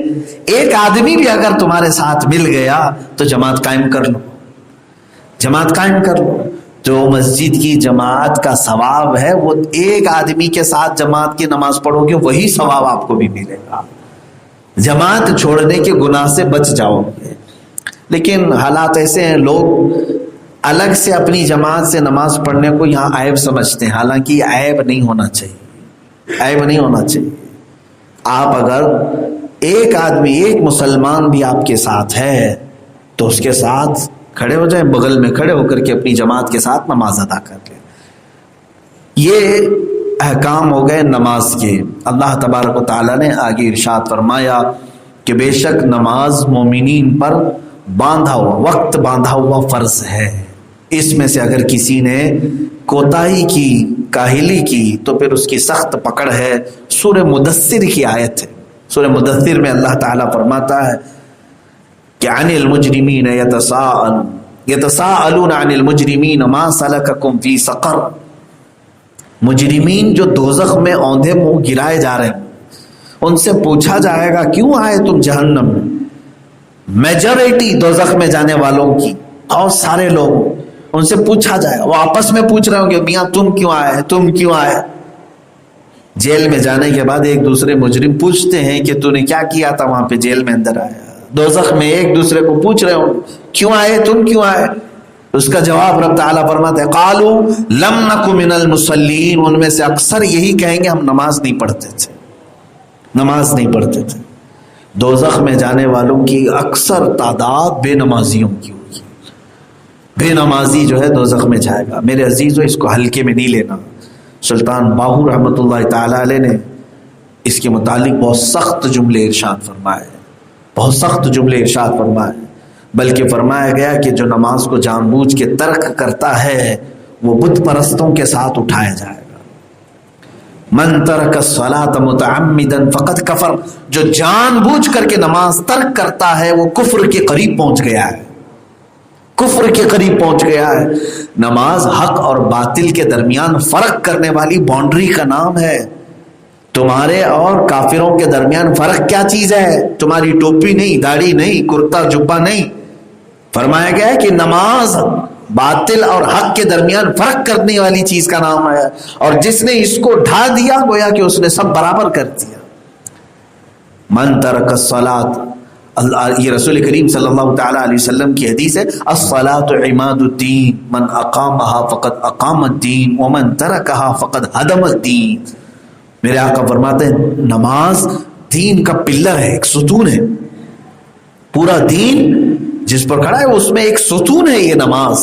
ایک آدمی بھی اگر تمہارے ساتھ مل گیا تو جماعت قائم کر لو، جماعت قائم کر لو. جو مسجد کی جماعت کا ثواب ہے وہ ایک آدمی کے ساتھ جماعت کی نماز پڑھو گے وہی ثواب آپ کو بھی ملے گا. جماعت چھوڑنے کے گناہ سے بچ جاؤ گے. لیکن حالات ایسے ہیں، لوگ الگ سے اپنی جماعت سے نماز پڑھنے کو یہاں عیب سمجھتے ہیں، حالانکہ یہ عیب نہیں ہونا چاہیے، عیب نہیں ہونا چاہیے. آپ اگر ایک آدمی، ایک مسلمان بھی آپ کے ساتھ ہے تو اس کے ساتھ کھڑے ہو جائیں، بغل میں کھڑے ہو کر کے اپنی جماعت کے ساتھ نماز ادا کر لیں. یہ احکام ہو گئے نماز کے. اللہ تبارک و تعالیٰ نے آگے ارشاد فرمایا کہ بے شک نماز مومنین پر باندھا ہوا، وقت باندھا ہوا فرض ہے. اس میں سے اگر کسی نے کوتاہی کی، کاہلی کی تو پھر اس کی سخت پکڑ ہے. سورہ مدثر کی آیت ہے. سورہ مدثر میں اللہ تعالیٰ فرماتا ہے کہ عن المجرمین یتساءلون عن المجرمین ما سلککم فی سقر. مجرمین جو دوزخ میں اوندھے منہ گرائے جا رہے ہیں، ان سے پوچھا جائے گا کیوں آئے تم جہنم میں. میجورٹی دوزخ میں جانے والوں کی، اور سارے لوگ، ان سے پوچھا جائے گا. وہ آپس میں پوچھ رہے ہوں گے میاں تم کیوں آئے، تم کیوں آئے. جیل میں جانے کے بعد ایک دوسرے مجرم پوچھتے ہیں کہ تو نے کیا کیا تھا وہاں پہ جیل میں اندر آیا. دوزخ میں ایک دوسرے کو پوچھ رہے ہوں کیوں آئے، تم کیوں آئے. اس کا جواب رب تعالیٰ فرماتے ہیں قالوا لم نک من المصلین. ان میں سے اکثر یہی کہیں گے ہم نماز نہیں پڑھتے تھے، نماز نہیں پڑھتے تھے. دوزخ میں جانے والوں کی اکثر تعداد بے نمازیوں کی ہوگی. بے نمازی جو ہے دوزخ میں جائے گا. میرے عزیزو، اس کو ہلکے میں نہیں لینا. سلطان باہو رحمۃ اللہ تعالی علیہ نے اس کے متعلق بہت سخت جملے ارشاد فرمائے، بہت سخت جملے ارشاد فرمائے. بلکہ فرمایا گیا کہ جو نماز کو جان بوجھ کے ترک کرتا ہے وہ بت پرستوں کے ساتھ اٹھایا جائے گا. من ترک الصلاۃ متعمدا فقد کفر. جو جان بوجھ کر کے نماز ترک کرتا ہے وہ کفر کے قریب پہنچ گیا ہے، کفر کے قریب پہنچ گیا ہے. نماز حق اور باطل کے درمیان فرق کرنے والی باؤنڈری کا نام ہے. تمہارے اور کافروں کے درمیان فرق کیا چیز ہے؟ تمہاری ٹوپی نہیں، داڑھی نہیں، کرتا جبہ نہیں. فرمایا گیا ہے کہ نماز باطل اور حق کے درمیان فرق کرنے والی چیز کا نام ہے، اور جس نے اس کو ڈھا دیا گویا کہ اس نے سب برابر کر دیا. من ترک الصلاۃ، یہ رسول کریم صلی اللہ تعالی علیہ وسلم کی حدیث ہے، الصلاۃ عماد الدین من اقامها فقد اقام الدین ومن ترکها فقد هدم الدین. میرے آقا فرماتے ہیں نماز دین کا پلر ہے، ایک ستون ہے. پورا دین جس پر کھڑا ہے اس میں ایک ستون ہے یہ نماز.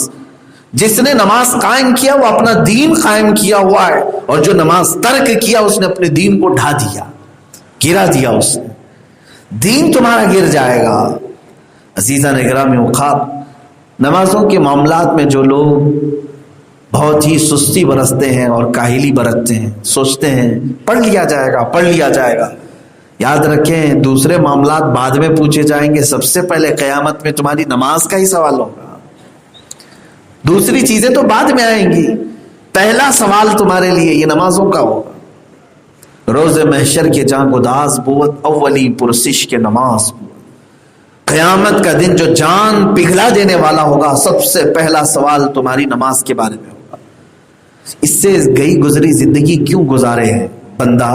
جس نے نماز قائم کیا وہ اپنا دین قائم کیا ہوا ہے، اور جو نماز ترک کیا اس نے اپنے دین کو ڈھا دیا، گرا دیا. اس نے دین تمہارا گر جائے گا. عزیزان اکرامی اوقات، نمازوں کے معاملات میں جو لوگ بہت ہی سستی برتتے ہیں اور کاہلی برتتے ہیں، سوچتے ہیں پڑھ لیا جائے گا، پڑھ لیا جائے گا. یاد رکھیں دوسرے معاملات بعد میں پوچھے جائیں گے، سب سے پہلے قیامت میں تمہاری نماز کا ہی سوال ہوگا، دوسری چیزیں تو بعد میں آئیں گی، پہلا سوال تمہارے لیے یہ نمازوں کا ہوگا۔ روز محشر کے جاں گداز بوت اولی پرسش کے نماز بوت، قیامت کا دن جو جان پگھلا دینے والا ہوگا، سب سے پہلا سوال تمہاری نماز کے بارے میں ہوگا۔ اس سے گئی گزری زندگی کیوں گزارے ہیں بندہ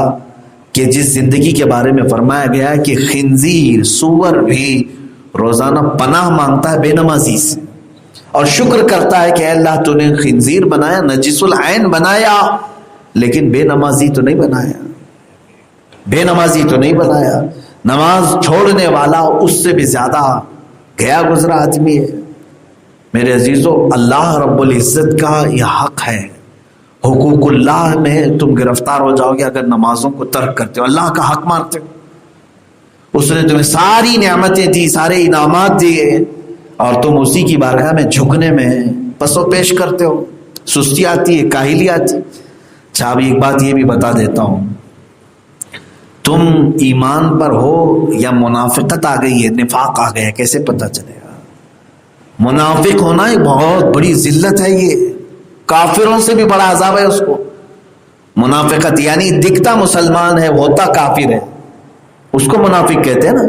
کہ جس زندگی کے بارے میں فرمایا گیا ہے کہ خنزیر سور بھی روزانہ پناہ مانگتا ہے بے نمازی سے، اور شکر کرتا ہے کہ اے اللہ تو نے خنزیر بنایا، نجس العین بنایا، لیکن بے نمازی تو نہیں بنایا، بے نمازی تو نہیں بنایا۔ نماز چھوڑنے والا اس سے بھی زیادہ گیا گزرا آدمی ہے۔ میرے عزیزو، اللہ رب العزت کا یہ حق ہے، حقوق اللہ میں تم گرفتار ہو جاؤ گے اگر نمازوں کو ترک کرتے ہو، اللہ کا حق مارتے ہو۔ اس نے تمہیں ساری نعمتیں دی، سارے انعامات دیے، اور تم اسی کی بارگاہ میں جھکنے میں پس و پیش کرتے ہو، سستی آتی ہے، کاہلی آتی۔ اچھا اب ایک بات یہ بھی بتا دیتا ہوں، تم ایمان پر ہو یا منافقت آ گئی ہے، نفاق آ گیا، کیسے پتہ چلے گا؟ منافق ہونا ایک بہت بڑی ذلت ہے، یہ کافروں سے بھی بڑا عذاب ہے اس کو۔ منافقت یعنی دکھتا مسلمان ہے ہوتا کافر ہے، اس کو منافق کہتے ہیں نا۔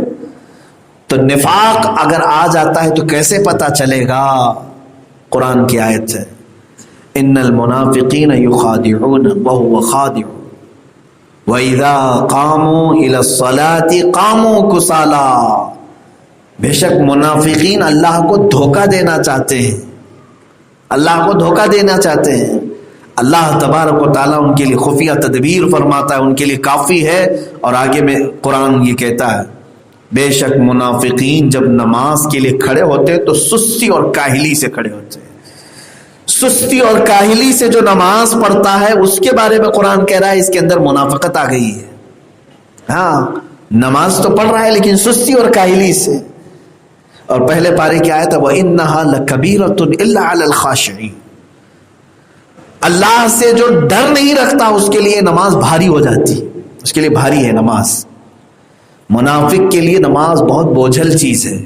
تو نفاق اگر آ جاتا ہے تو کیسے پتہ چلے گا؟ قرآن کی آیت ہے، ان المنافقین یخادعون وهو خادع وَإِذَا قَامُوا إِلَى الصَّلَاةِ قَامُوا كُسَالَىٰ، بے شک منافقین اللہ کو دھوکہ دینا چاہتے ہیں، اللہ کو دھوکہ دینا چاہتے ہیں۔ اللہ تبارک و تعالیٰ ان کے لیے خفیہ تدبیر فرماتا ہے، ان کے لیے کافی ہے۔ اور آگے میں قرآن یہ کہتا ہے بے شک منافقین جب نماز کے لیے کھڑے ہوتے تو سستی اور کاہلی سے کھڑے ہوتے ہیں۔ سستی اور کاہلی سے جو نماز پڑھتا ہے اس کے بارے میں قرآن کہہ رہا ہے اس کے اندر منافقت آ گئی ہے۔ ہاں نماز تو پڑھ رہا ہے لیکن سستی اور کاہلی سے۔ اور پہلے پارے کی آیت ہے وَإِنَّهَا لَكَبِيرَةٌ إِلَّا عَلَى الْخَاشِعِينَ، اللہ سے جو ڈر نہیں رکھتا اس کے لیے نماز بھاری ہو جاتی، اس کے لیے بھاری ہے نماز۔ منافق کے لیے نماز بہت بوجھل چیز ہے۔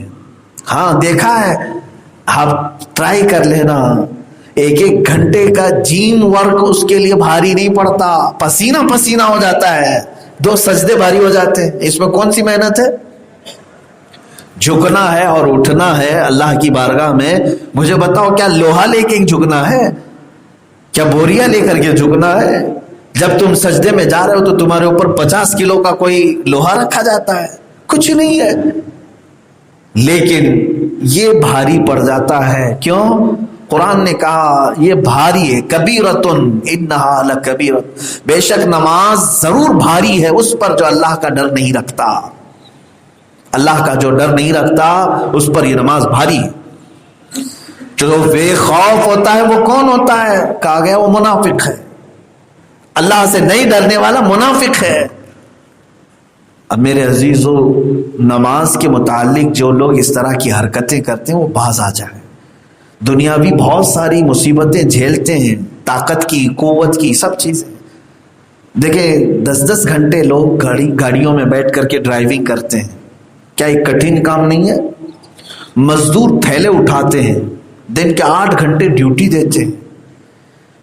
ہاں دیکھا ہے، آپ ٹرائی کر لینا، ایک ایک گھنٹے کا جیم ورک اس کے لیے بھاری نہیں پڑتا، پسینہ پسینہ ہو جاتا ہے، 2 سجدے بھاری ہو جاتے ہیں، اس میں کون سی محنت ہے؟ جھکنا ہے اور اٹھنا ہے اللہ کی بارگاہ میں۔ مجھے بتاؤ کیا لوہا لے کے جھکنا ہے؟ کیا بوریا لے کر کے جھکنا ہے؟ جب تم سجدے میں جا رہے ہو تو تمہارے اوپر 50 کلو کا کوئی لوہا رکھا جاتا ہے؟ کچھ نہیں ہے، لیکن یہ بھاری پڑ جاتا ہے۔ کیوں؟ قرآن نے کہا یہ بھاری ہے، کبیرتن انہا لکبیرت، بے شک نماز ضرور بھاری ہے اس پر جو اللہ کا ڈر نہیں رکھتا۔ اللہ کا جو ڈر نہیں رکھتا اس پر یہ نماز بھاری ہے۔ جو بے خوف ہوتا ہے وہ کون ہوتا ہے؟ کہا گیا وہ منافق ہے، اللہ سے نہیں ڈرنے والا منافق ہے۔ اب میرے عزیزو، نماز کے متعلق جو لوگ اس طرح کی حرکتیں کرتے ہیں وہ باز آ جائیں۔ دنیاوی بہت ساری مصیبتیں جھیلتے ہیں، طاقت کی، قوت کی، سب چیزیں۔ دیکھیں 10-10 گھنٹے لوگ گاڑیوں میں بیٹھ کر کے ڈرائیونگ کرتے ہیں، کیا ایک کٹھن کام نہیں ہے؟ مزدور تھیلے اٹھاتے ہیں، دن کے 8 گھنٹے ڈیوٹی دیتے ہیں،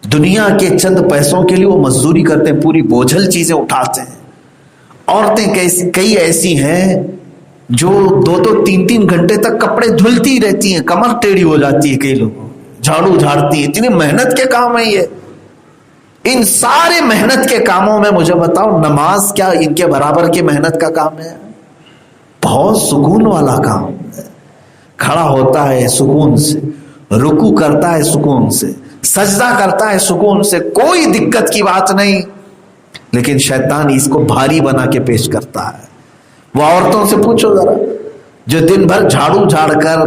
دنیا کے چند پیسوں کے لیے وہ مزدوری کرتے ہیں، پوری بوجھل چیزیں اٹھاتے ہیں۔ عورتیں کئی ایسی ہیں جو 2-3 گھنٹے تک کپڑے دھلتی رہتی ہیں، کمر ٹیڑھی ہو جاتی ہے، کئی لوگوں جھاڑو جھاڑتی ہیں، اتنی محنت کے کام ہے یہ۔ ان سارے محنت کے کاموں میں مجھے بتاؤ نماز کیا ان کے برابر کی محنت کا کام ہے؟ بہت سکون والا کام ہے، کھڑا ہوتا ہے سکون سے، رکوع کرتا ہے سکون سے، سجدہ کرتا ہے سکون سے، کوئی دقت کی بات نہیں۔ لیکن شیطان اس کو بھاری بنا کے پیش کرتا ہے۔ وہ عورتوں سے پوچھو ذرا جو دن بھر جھاڑو جھاڑ کر،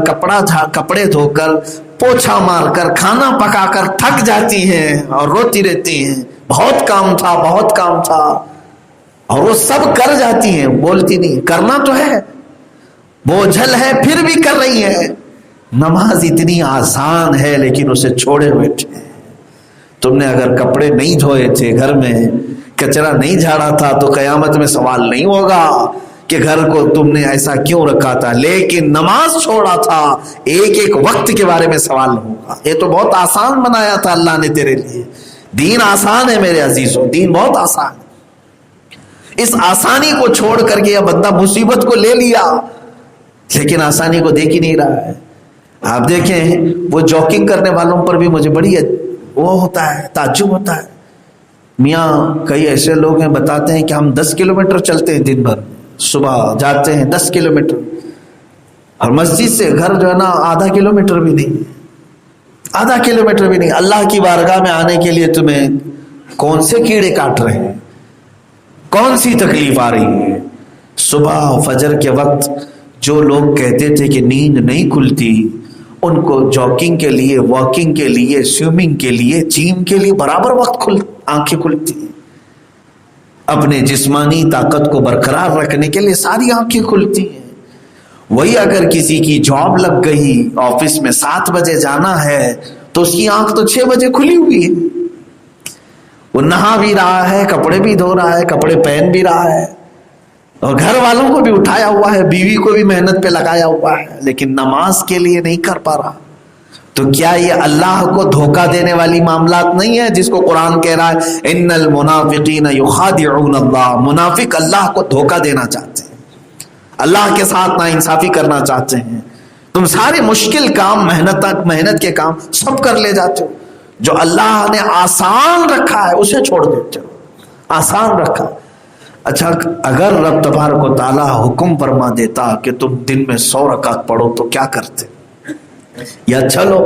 کپڑے دھو کر، پوچھا مار کر، کھانا پکا کر تھک جاتی ہیں اور روتی رہتی ہیں بہت کام تھا، بہت کام تھا، اور وہ سب کر جاتی ہیں، بولتی نہیں، کرنا تو ہے، بوجھل ہے پھر بھی کر رہی ہے۔ نماز اتنی آسان ہے لیکن اسے چھوڑے بیٹھے۔ تم نے اگر کپڑے نہیں دھوئے تھے گھر میں، کچرا نہیں جھاڑا تھا تو قیامت میں سوال نہیں ہوگا کہ گھر کو تم نے ایسا کیوں رکھا تھا، لیکن نماز چھوڑا تھا ایک ایک وقت کے بارے میں سوال ہوگا۔ یہ تو بہت آسان بنایا تھا اللہ نے تیرے لیے، دین آسان ہے میرے عزیزوں، دین بہت آسان ہے۔ اس آسانی کو چھوڑ کر کے یہ بندہ مصیبت کو لے لیا، لیکن آسانی کو دیکھ ہی نہیں رہا ہے۔ آپ دیکھیں وہ جاگنگ کرنے والوں پر بھی مجھے بڑی وہ ہوتا ہے، تعجب ہوتا ہے۔ میاں کئی ایسے لوگ ہیں بتاتے ہیں کہ ہم 10 کلومیٹر چلتے ہیں دن بھر، صبح جاتے ہیں 10 کلومیٹر، اور مسجد سے گھر جو ہے نا آدھا کلومیٹر بھی نہیں، آدھا کلومیٹر بھی نہیں۔ اللہ کی بارگاہ میں آنے کے لیے تمہیں کون سے کیڑے کاٹ رہے ہیں، کون سی تکلیف آ رہی ہے؟ صبح فجر کے وقت جو لوگ کہتے تھے کہ نیند نہیں کھلتی، ان کو جاگنگ کے لیے، واکنگ کے لیے، سوئمنگ کے لیے، جم کے لیے برابر وقت آنکھیں کھلتی ہیں۔ اپنے جسمانی طاقت کو برقرار رکھنے کے لیے ساری آنکھیں کھلتی ہیں۔ وہی اگر کسی کی جاب لگ گئی، آفس میں 7 بجے جانا ہے تو اس کی آنکھ تو 6 بجے کھلی ہوئی ہے، وہ نہا بھی رہا ہے، کپڑے بھی دھو رہا ہے، کپڑے پہن بھی رہا ہے، اور گھر والوں کو بھی اٹھایا ہوا ہے، بیوی کو بھی محنت پہ لگایا ہوا ہے، لیکن نماز کے لیے نہیں کر پا رہا۔ تو کیا یہ اللہ کو دھوکہ دینے والی معاملات نہیں ہے جس کو قرآن کہہ رہا ہے ان المنافقین یخادعون اللہ؟ منافق اللہ کو دھوکہ دینا چاہتے ہیں، اللہ کے ساتھ ناانصافی کرنا چاہتے ہیں۔ تم سارے مشکل کام، محنت کے کام سب کر لے جاتے ہو، جو اللہ نے آسان رکھا ہے اسے چھوڑ دیتے ہو، آسان رکھا۔ اچھا اگر رب تبارک و تعالیٰ حکم فرما دیتا کہ تم دن میں 100 رکعت پڑھو تو کیا کرتے؟ یا چلو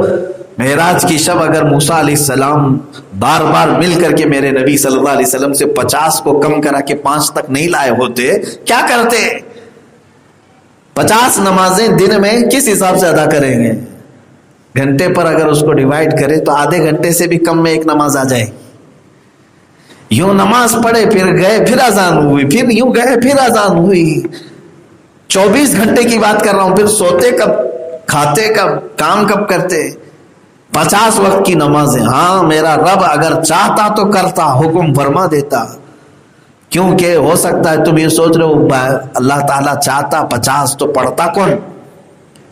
معراج کی شب اگر موسیٰ علیہ السلام بار بار مل کر کے میرے نبی صلی اللہ علیہ وسلم سے 50 کو کم کرا کے 5 تک نہیں لائے ہوتے، کیا کرتے؟ 50 نمازیں دن میں کس حساب سے ادا کریں گے؟ گھنٹے پر اگر اس کو ڈیوائیڈ کرے تو آدھے گھنٹے سے بھی کم میں ایک نماز آ جائے۔ یوں نماز پڑھے پھر گئے پھر اذان ہوئی، پھر یوں گئے پھر اذان ہوئی، 24 گھنٹے کی بات کر رہا ہوں۔ پھر سوتے کب، کھاتے کب، کام کب کرتے؟ 50 وقت کی نمازیں۔ ہاں میرا رب اگر چاہتا تو کرتا، حکم فرما دیتا، کیونکہ ہو سکتا ہے تم یہ سوچ رہے ہو اللہ تعالیٰ چاہتا 50 تو پڑھتا کون،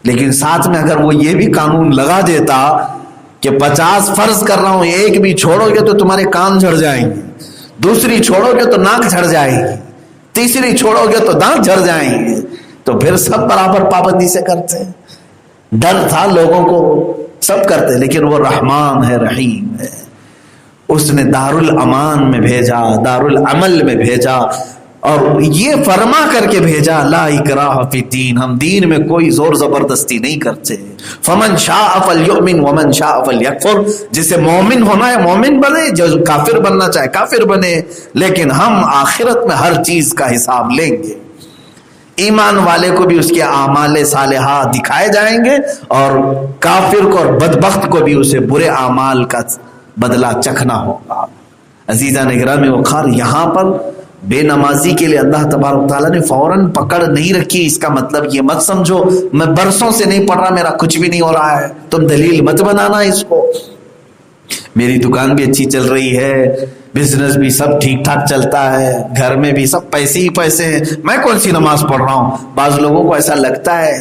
لیکن ساتھ میں اگر وہ یہ بھی قانون لگا دیتا کہ 50 فرض کر رہا ہوں، ایک بھی چھوڑو گے تو تمہارے کان جھڑ جائیں گے، دوسری چھوڑو گے تو ناک جھڑ جائے گی، تیسری چھوڑو گے تو دانت جھڑ جائیں گے، تو پھر سب برابر پابندی سے کرتے ہیں۔ ڈر تھا لوگوں کو، سب کرتے، لیکن وہ رحمان ہے، رحیم ہے، اس نے دار الامان میں بھیجا، دار العمل میں بھیجا، اور یہ فرما کر کے بھیجا لا اکراہ فی الدین، ہم دین میں کوئی زور زبردستی نہیں کرتے۔ فمن شاء فلیؤمن ومن شاء فلیکفر، جسے مومن ہونا ہے مومن بنے، جو کافر بننا چاہے کافر بنے، لیکن ہم آخرت میں ہر چیز کا حساب لیں گے۔ ایمان والے کو بھی اس کے اعمال صالحہ دکھائے جائیں گے، اور کافر کو اور بدبخت کو بھی اسے برے اعمال کا بدلہ چکھنا ہوگا۔ عزیزان اکرام وقار، یہاں پر بے نمازی کے لیے اللہ تبارک تعالیٰ نے فوراً پکڑ نہیں رکھی۔ اس کا مطلب یہ مت سمجھو میں برسوں سے نہیں پڑھ رہا، میرا کچھ بھی نہیں ہو رہا ہے، تم دلیل مت بنانا اس کو۔ میری دکان بھی اچھی چل رہی ہے، بزنس بھی سب ٹھیک ٹھاک چلتا ہے، گھر میں بھی سب پیسے ہی پیسے ہیں، میں کون سی نماز پڑھ رہا ہوں؟ بعض لوگوں کو ایسا لگتا ہے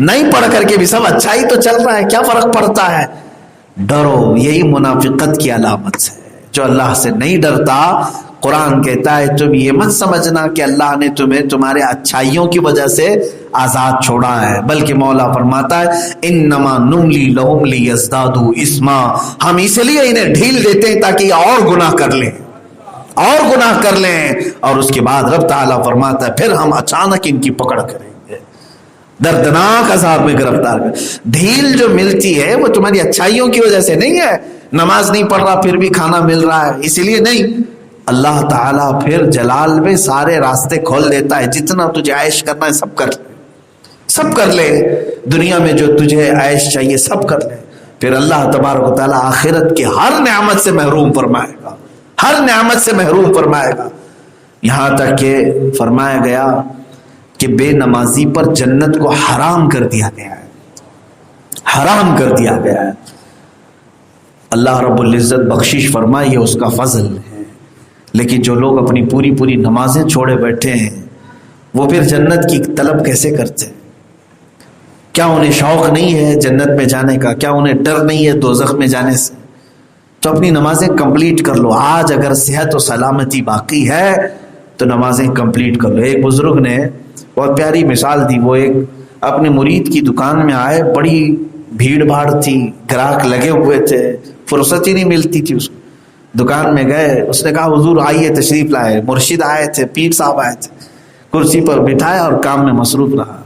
نہیں پڑھ کر کے بھی سب اچھا ہی تو چل رہا ہے، کیا فرق پڑتا ہے؟ ڈرو، یہی منافقت کی علامت ہے۔ جو اللہ سے نہیں ڈرتا، قرآن کہتا ہے تم یہ مت سمجھنا کہ اللہ نے تمہیں تمہارے اچھائیوں کی وجہ سے آزاد چھوڑا ہے، بلکہ مولا فرماتا ہے انما نملی لہم لیزدادوا اثما، ہم اس لیے انہیں ڈھیل دیتے ہیں تاکہ اور گناہ کر لیں، اور گناہ کر لیں، اور اس کے بعد رب تعالیٰ فرماتا ہے پھر ہم اچانک ان کی پکڑ کریں گے، دردناک عذاب میں گرفتار کریں۔ ڈھیل جو ملتی ہے وہ تمہاری اچھائیوں کی وجہ سے نہیں ہے، نماز نہیں پڑھ رہا پھر بھی کھانا مل رہا ہے اسی لیے نہیں، اللہ تعالیٰ پھر جلال میں سارے راستے کھول دیتا ہے، جتنا تجھے عیش کرنا ہے سب کر لے، سب کر لے، دنیا میں جو تجھے عیش چاہیے سب کر لے، پھر اللہ تبارک و تعالیٰ آخرت کے ہر نعمت سے محروم فرمائے گا، ہر نعمت سے محروم فرمائے گا۔ یہاں تک کہ فرمایا گیا کہ بے نمازی پر جنت کو حرام کر دیا گیا ہے، حرام کر دیا گیا ہے۔ اللہ رب العزت بخشش فرمائے، یہ اس کا فضل ہے، لیکن جو لوگ اپنی پوری پوری نمازیں چھوڑے بیٹھے ہیں وہ پھر جنت کی طلب کیسے کرتے ہیں؟ کیا انہیں شوق نہیں ہے جنت میں جانے کا؟ کیا انہیں ڈر نہیں ہے دوزخ میں جانے سے؟ تو اپنی نمازیں کمپلیٹ کر لو. آج اگر صحت و سلامتی باقی ہے تو نمازیں کمپلیٹ کر لو. ایک بزرگ نے بہت پیاری مثال دی. وہ ایک اپنے مرید کی دکان میں آئے, بڑی بھیڑ بھاڑ تھی, گراہک لگے ہوئے تھے, فرصت ہی نہیں ملتی تھی اس کو. دکان میں گئے, اس نے کہا حضور آئیے تشریف لائے. مرشد آئے تھے, پیر صاحب آئے تھے, کرسی پر بٹھایا اور کام میں مصروف رہا.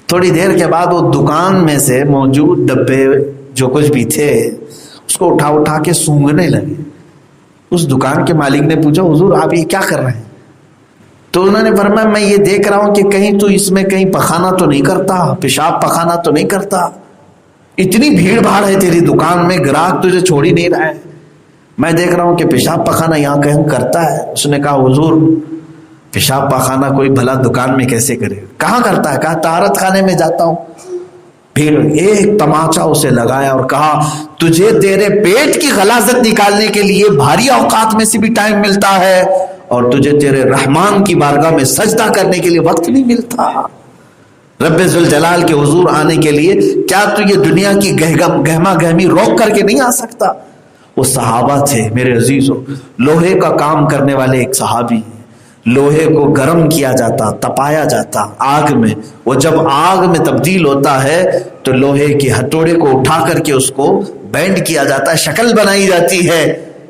تھوڑی دیر کے بعد وہ دکان میں سے موجود ڈبے جو کچھ بھی تھے اس کو اٹھا اٹھا کے سونگھنے لگے. اس دکان کے مالک نے پوچھا حضور آپ یہ کیا کر رہے ہیں؟ تو انہوں نے فرمایا میں یہ دیکھ رہا ہوں کہ کہیں تو اس میں کہیں پخانا تو نہیں کرتا, پیشاب پخانا تو نہیں کرتا. اتنی بھیڑ بھاڑ ہے تیری دکان میں, گراہک تجھے چھوڑ ہی نہیں رہا ہے, میں دیکھ رہا ہوں کہ پیشاب پخانا یہاں کہیں کرتا ہے. اس نے کہا حضور پیشاب پخانا کوئی بھلا دکان میں کیسے کرے؟ کہاں کرتا ہے؟ کہا طہارت خانے میں جاتا ہوں. پھر ایک تماچا اسے لگایا اور کہا تجھے تیرے پیٹ کی غلاظت نکالنے کے لیے بھاری اوقات میں سے بھی ٹائم ملتا ہے اور تجھے تیرے رحمان کی بارگاہ میں سجدہ کرنے کے لیے وقت نہیں ملتا. رب ذوالجلال کے حضور آنے کے لیے کیا تو یہ دنیا کی گہما گہمی روک کر کے نہیں آ سکتا؟ وہ صحابہ تھے میرے عزیزو, لوہے کا کام کرنے والے ایک صحابی ہیں. لوہے کو گرم کیا جاتا, تپایا جاتا آگ میں. وہ جب آگ میں تبدیل ہوتا ہے تو لوہے کے ہتھوڑے کو اٹھا کر کے اس کو بینڈ کیا جاتا ہے, شکل بنائی جاتی ہے.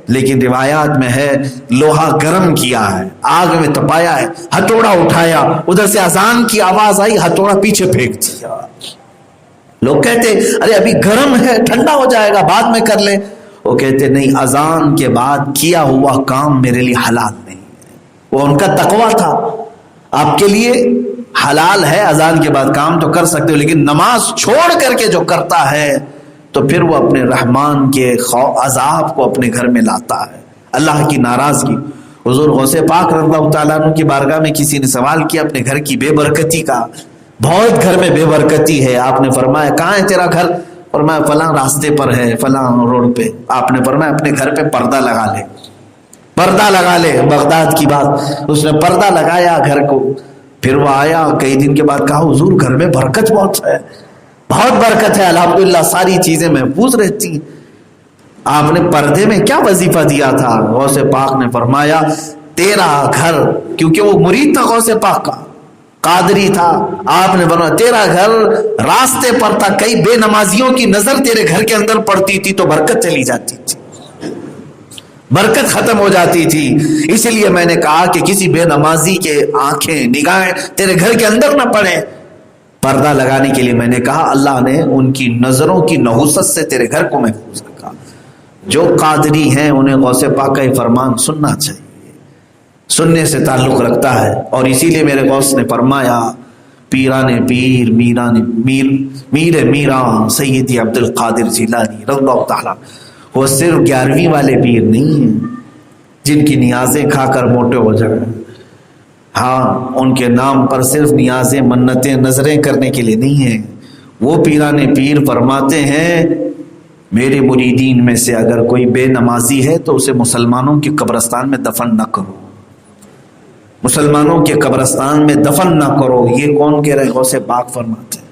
لیکن روایات میں ہے لوہا گرم کیا ہے, آگ میں تپایا ہے, ہتھوڑا اٹھایا, ادھر سے اذان کی آواز آئی, ہتھوڑا پیچھے پھینک دیا. لوگ کہتے ارے ابھی گرم ہے, ٹھنڈا ہو جائے گا, بعد میں کر لیں. وہ کہتے نہیں, اذان کے بعد کیا ہوا کام میرے لیے حلال نہیں. وہ ان کا تقویٰ تھا. آپ کے لیے حلال ہے اذان کے بعد کام تو کر سکتے ہو, لیکن نماز چھوڑ کر کے جو کرتا ہے تو پھر وہ اپنے رحمان کے عذاب کو اپنے گھر میں لاتا ہے, اللہ کی ناراضگی. حضور غوث پاک رضی اللہ تعالیٰ عنہ کی بارگاہ میں کسی نے سوال کیا اپنے گھر کی بے برکتی کا. بہت گھر میں بے برکتی ہے. آپ نے فرمایا کہاں ہے تیرا گھر؟ فرمایا فلاں راستے پر ہے, فلاں روڈ پہ. آپ نے فرمایا اپنے گھر پہ پردہ لگا لے, پردہ لگا لے. بغداد کی بات, اس نے پردہ لگایا گھر کو. پھر وہ آیا کئی دن کے بعد, کہا حضور گھر میں برکت بہت ہے, بہت برکت ہے, الحمدللہ ساری چیزیں محفوظ رہتی. آپ نے پردے میں کیا وظیفہ دیا تھا؟ غوث پاک نے فرمایا تیرا گھر, کیونکہ وہ مرید تھا غوث پاک کا, قادری تھا. آپ نے فرمایا تیرا گھر راستے پر تھا, کئی بے نمازیوں کی نظر تیرے گھر کے اندر پڑتی تھی تو برکت چلی جاتی تھی, برکت ختم ہو جاتی تھی. اسی لیے میں نے کہا کہ کسی بے نمازی کے آنکھیں نگاہیں تیرے گھر کے اندر نہ پڑے. پردہ لگانے کے لیے میں نے کہا اللہ نے ان کی نظروں کی نحوست سے تیرے گھر کو محفوظ رکھا. جو قادری ہیں انہیں غوث پاک کا یہ فرمان سننا چاہیے, سننے سے تعلق رکھتا ہے. اور اسی لیے میرے غوث نے فرمایا پیران پیر میر میران سیدی عبد القادر جیلانی رضی اللہ تعالیٰ, وہ صرف 11ویں والے پیر نہیں ہیں جن کی نیازیں کھا کر موٹے ہو جائیں. ہاں ان کے نام پر صرف نیازیں منتیں نظریں کرنے کے لیے نہیں ہیں. وہ پیران پیر فرماتے ہیں میرے مریدین میں سے اگر کوئی بے نمازی ہے تو اسے مسلمانوں کے قبرستان میں دفن نہ کرو, مسلمانوں کے قبرستان میں دفن نہ کرو. یہ کون کہہ رہے؟ غوث پاک فرماتے ہیں.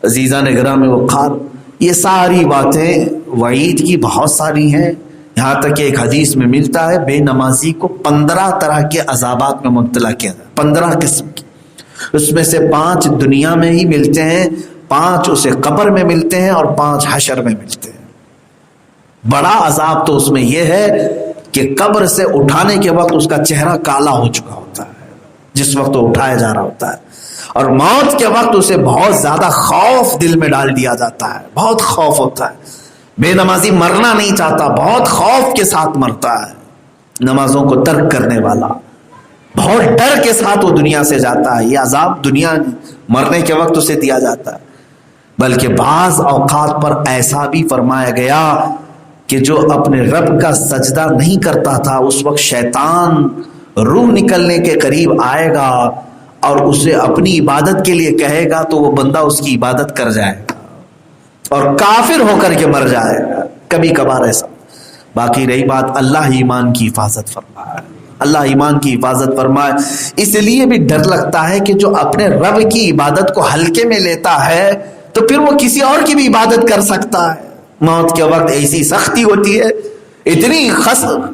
عزیزان گرامی وقار, یہ ساری باتیں وعید کی بہت ساری ہیں. یہاں تک کہ ایک حدیث میں ملتا ہے بے نمازی کو 15 طرح کے عذابات میں مبتلا کیا جائے, 15 قسم کی. اس میں سے 5 دنیا میں ہی ملتے ہیں, 5 اسے قبر میں ملتے ہیں اور 5 حشر میں ملتے ہیں. بڑا عذاب تو اس میں یہ ہے کہ قبر سے اٹھانے کے وقت اس کا چہرہ کالا ہو چکا ہوتا ہے جس وقت وہ اٹھایا جا رہا ہوتا ہے, اور موت کے وقت اسے بہت زیادہ خوف دل میں ڈال دیا جاتا ہے, بہت خوف ہوتا ہے. بے نمازی مرنا نہیں چاہتا, بہت خوف کے ساتھ مرتا ہے. نمازوں کو ترک کرنے والا بہت ڈر کے ساتھ وہ دنیا سے جاتا ہے. یہ عذاب دنیا مرنے کے وقت اسے دیا جاتا ہے. بلکہ بعض اوقات پر ایسا بھی فرمایا گیا کہ جو اپنے رب کا سجدہ نہیں کرتا تھا اس وقت شیطان روح نکلنے کے قریب آئے گا اور اسے اپنی عبادت کے لیے کہے گا تو وہ بندہ اس کی عبادت کر جائے گا اور کافر ہو کر کے مر جائے گا. کبھی کبھار ایسا باقی رہی بات اللہ ایمان کی حفاظت فرمائے، اللہ ایمان کی حفاظت فرمائے۔ اس لیے بھی ڈر لگتا ہے کہ جو اپنے رب کی عبادت کو ہلکے میں لیتا ہے تو پھر وہ کسی اور کی بھی عبادت کر سکتا ہے۔ موت کے وقت ایسی سختی ہوتی ہے، اتنی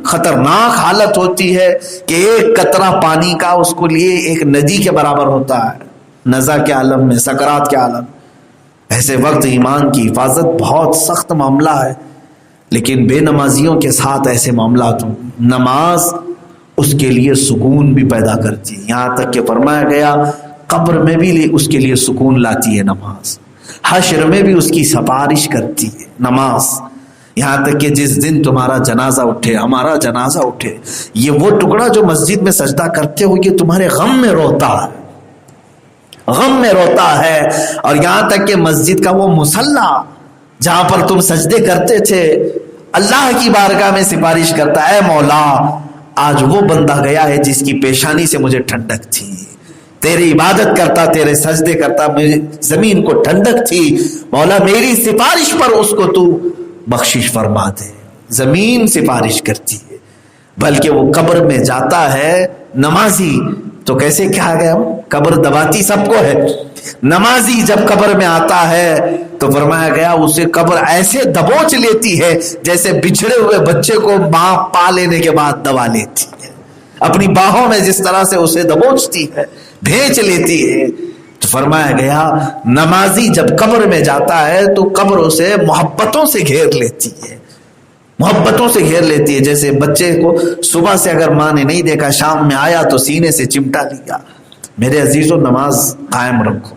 خطرناک حالت ہوتی ہے کہ ایک قطرہ پانی کا اس کو لیے ایک ندی کے برابر ہوتا ہے، نزا کے عالم میں، سکرات کے عالم۔ ایسے وقت ایمان کی حفاظت بہت سخت معاملہ ہے، لیکن بے نمازیوں کے ساتھ ایسے معاملات ہوں، نماز اس کے لیے سکون بھی پیدا کرتی ہے، یہاں تک کہ فرمایا گیا قبر میں بھی اس کے لیے سکون لاتی ہے نماز، حشر میں بھی اس کی سفارش کرتی ہے نماز، یہاں تک کہ جس دن تمہارا جنازہ اٹھے، ہمارا جنازہ اٹھے، یہ وہ ٹکڑا جو مسجد میں سجدہ کرتے ہو یہ تمہارے غم میں روتا ہے، غم میں روتا ہے، اور یہاں تک کہ مسجد کا وہ مصلی جہاں پر تم سجدے کرتے تھے اللہ کی بارگاہ میں سفارش کرتا ہے، مولا آج وہ بندہ گیا ہے جس کی پیشانی سے مجھے ٹھنڈک تھی، تیری عبادت کرتا، تیرے سجدے کرتا، مجھے زمین کو ٹھنڈک تھی، مولا میری سفارش پر اس کو تو بخشش فرما دے۔ زمین سفارش کرتی ہے، بلکہ وہ قبر میں جاتا ہے نمازی تو کیسے کہا گیا، قبر دباتی سب کو ہے، نمازی جب قبر میں آتا ہے تو فرمایا گیا اسے قبر ایسے دبوچ لیتی ہے جیسے بچھڑے ہوئے بچے کو ماں پا لینے کے بعد دبا لیتی ہے، اپنی باہوں میں جس طرح سے اسے دبوچتی ہے، بھینچ لیتی ہے۔ تو فرمایا گیا نمازی جب قبر میں جاتا ہے تو قبر اسے محبتوں سے گھیر لیتی ہے، محبتوں سے گھیر لیتی ہے، جیسے بچے کو صبح سے اگر ماں نے نہیں دیکھا، شام میں آیا تو سینے سے چمٹا لیا۔ میرے عزیزو نماز قائم رکھو،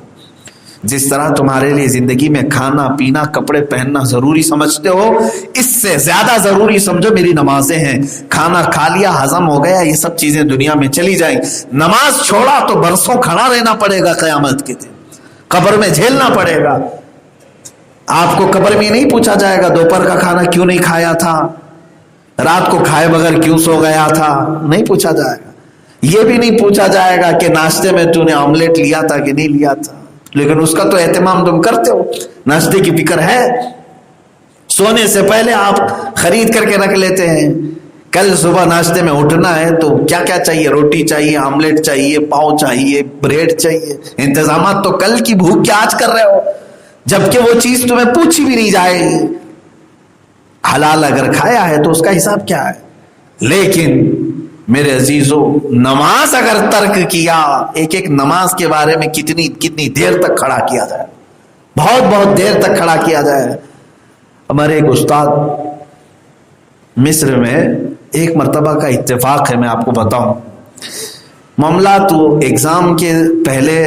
جس طرح تمہارے لیے زندگی میں کھانا پینا کپڑے پہننا ضروری سمجھتے ہو، اس سے زیادہ ضروری سمجھو میری نمازیں ہیں۔ کھانا کھا لیا، ہضم ہو گیا، یہ سب چیزیں دنیا میں چلی جائیں، نماز چھوڑا تو برسوں کھڑا رہنا پڑے گا، قیامت کے دن قبر میں جھیلنا پڑے گا۔ آپ کو قبر میں نہیں پوچھا جائے گا دوپہر کا کھانا کیوں نہیں کھایا تھا، رات کو کھائے بغیر کیوں سو گیا تھا، نہیں پوچھا جائے گا۔ یہ بھی نہیں پوچھا جائے گا کہ ناشتے میں تو نے آملیٹ لیا تھا کہ نہیں لیا تھا، لیکن اس کا تو اہتمام تم کرتے ہو، ناشتے کی فکر ہے، سونے سے پہلے آپ خرید کر کے رکھ لیتے ہیں، کل صبح ناشتے میں اٹھنا ہے تو کیا کیا چاہیے، روٹی چاہیے، آملیٹ چاہیے، پاؤ چاہیے، بریڈ چاہیے، انتظامات تو کل کی بھوک کے آج کر رہے ہو، جبکہ وہ چیز تمہیں پوچھی بھی نہیں جائے گی۔ حلال اگر کھایا ہے تو اس کا حساب کیا ہے، لیکن میرے عزیزو نماز اگر ترک کیا، ایک ایک نماز کے بارے میں کتنی دیر تک کھڑا کیا جائے، بہت دیر تک کھڑا کیا جائے۔ ہمارے ایک استاد مصر میں ایک مرتبہ کا اتفاق ہے، میں آپ کو بتاؤں، معاملہ تو ایگزام کے پہلے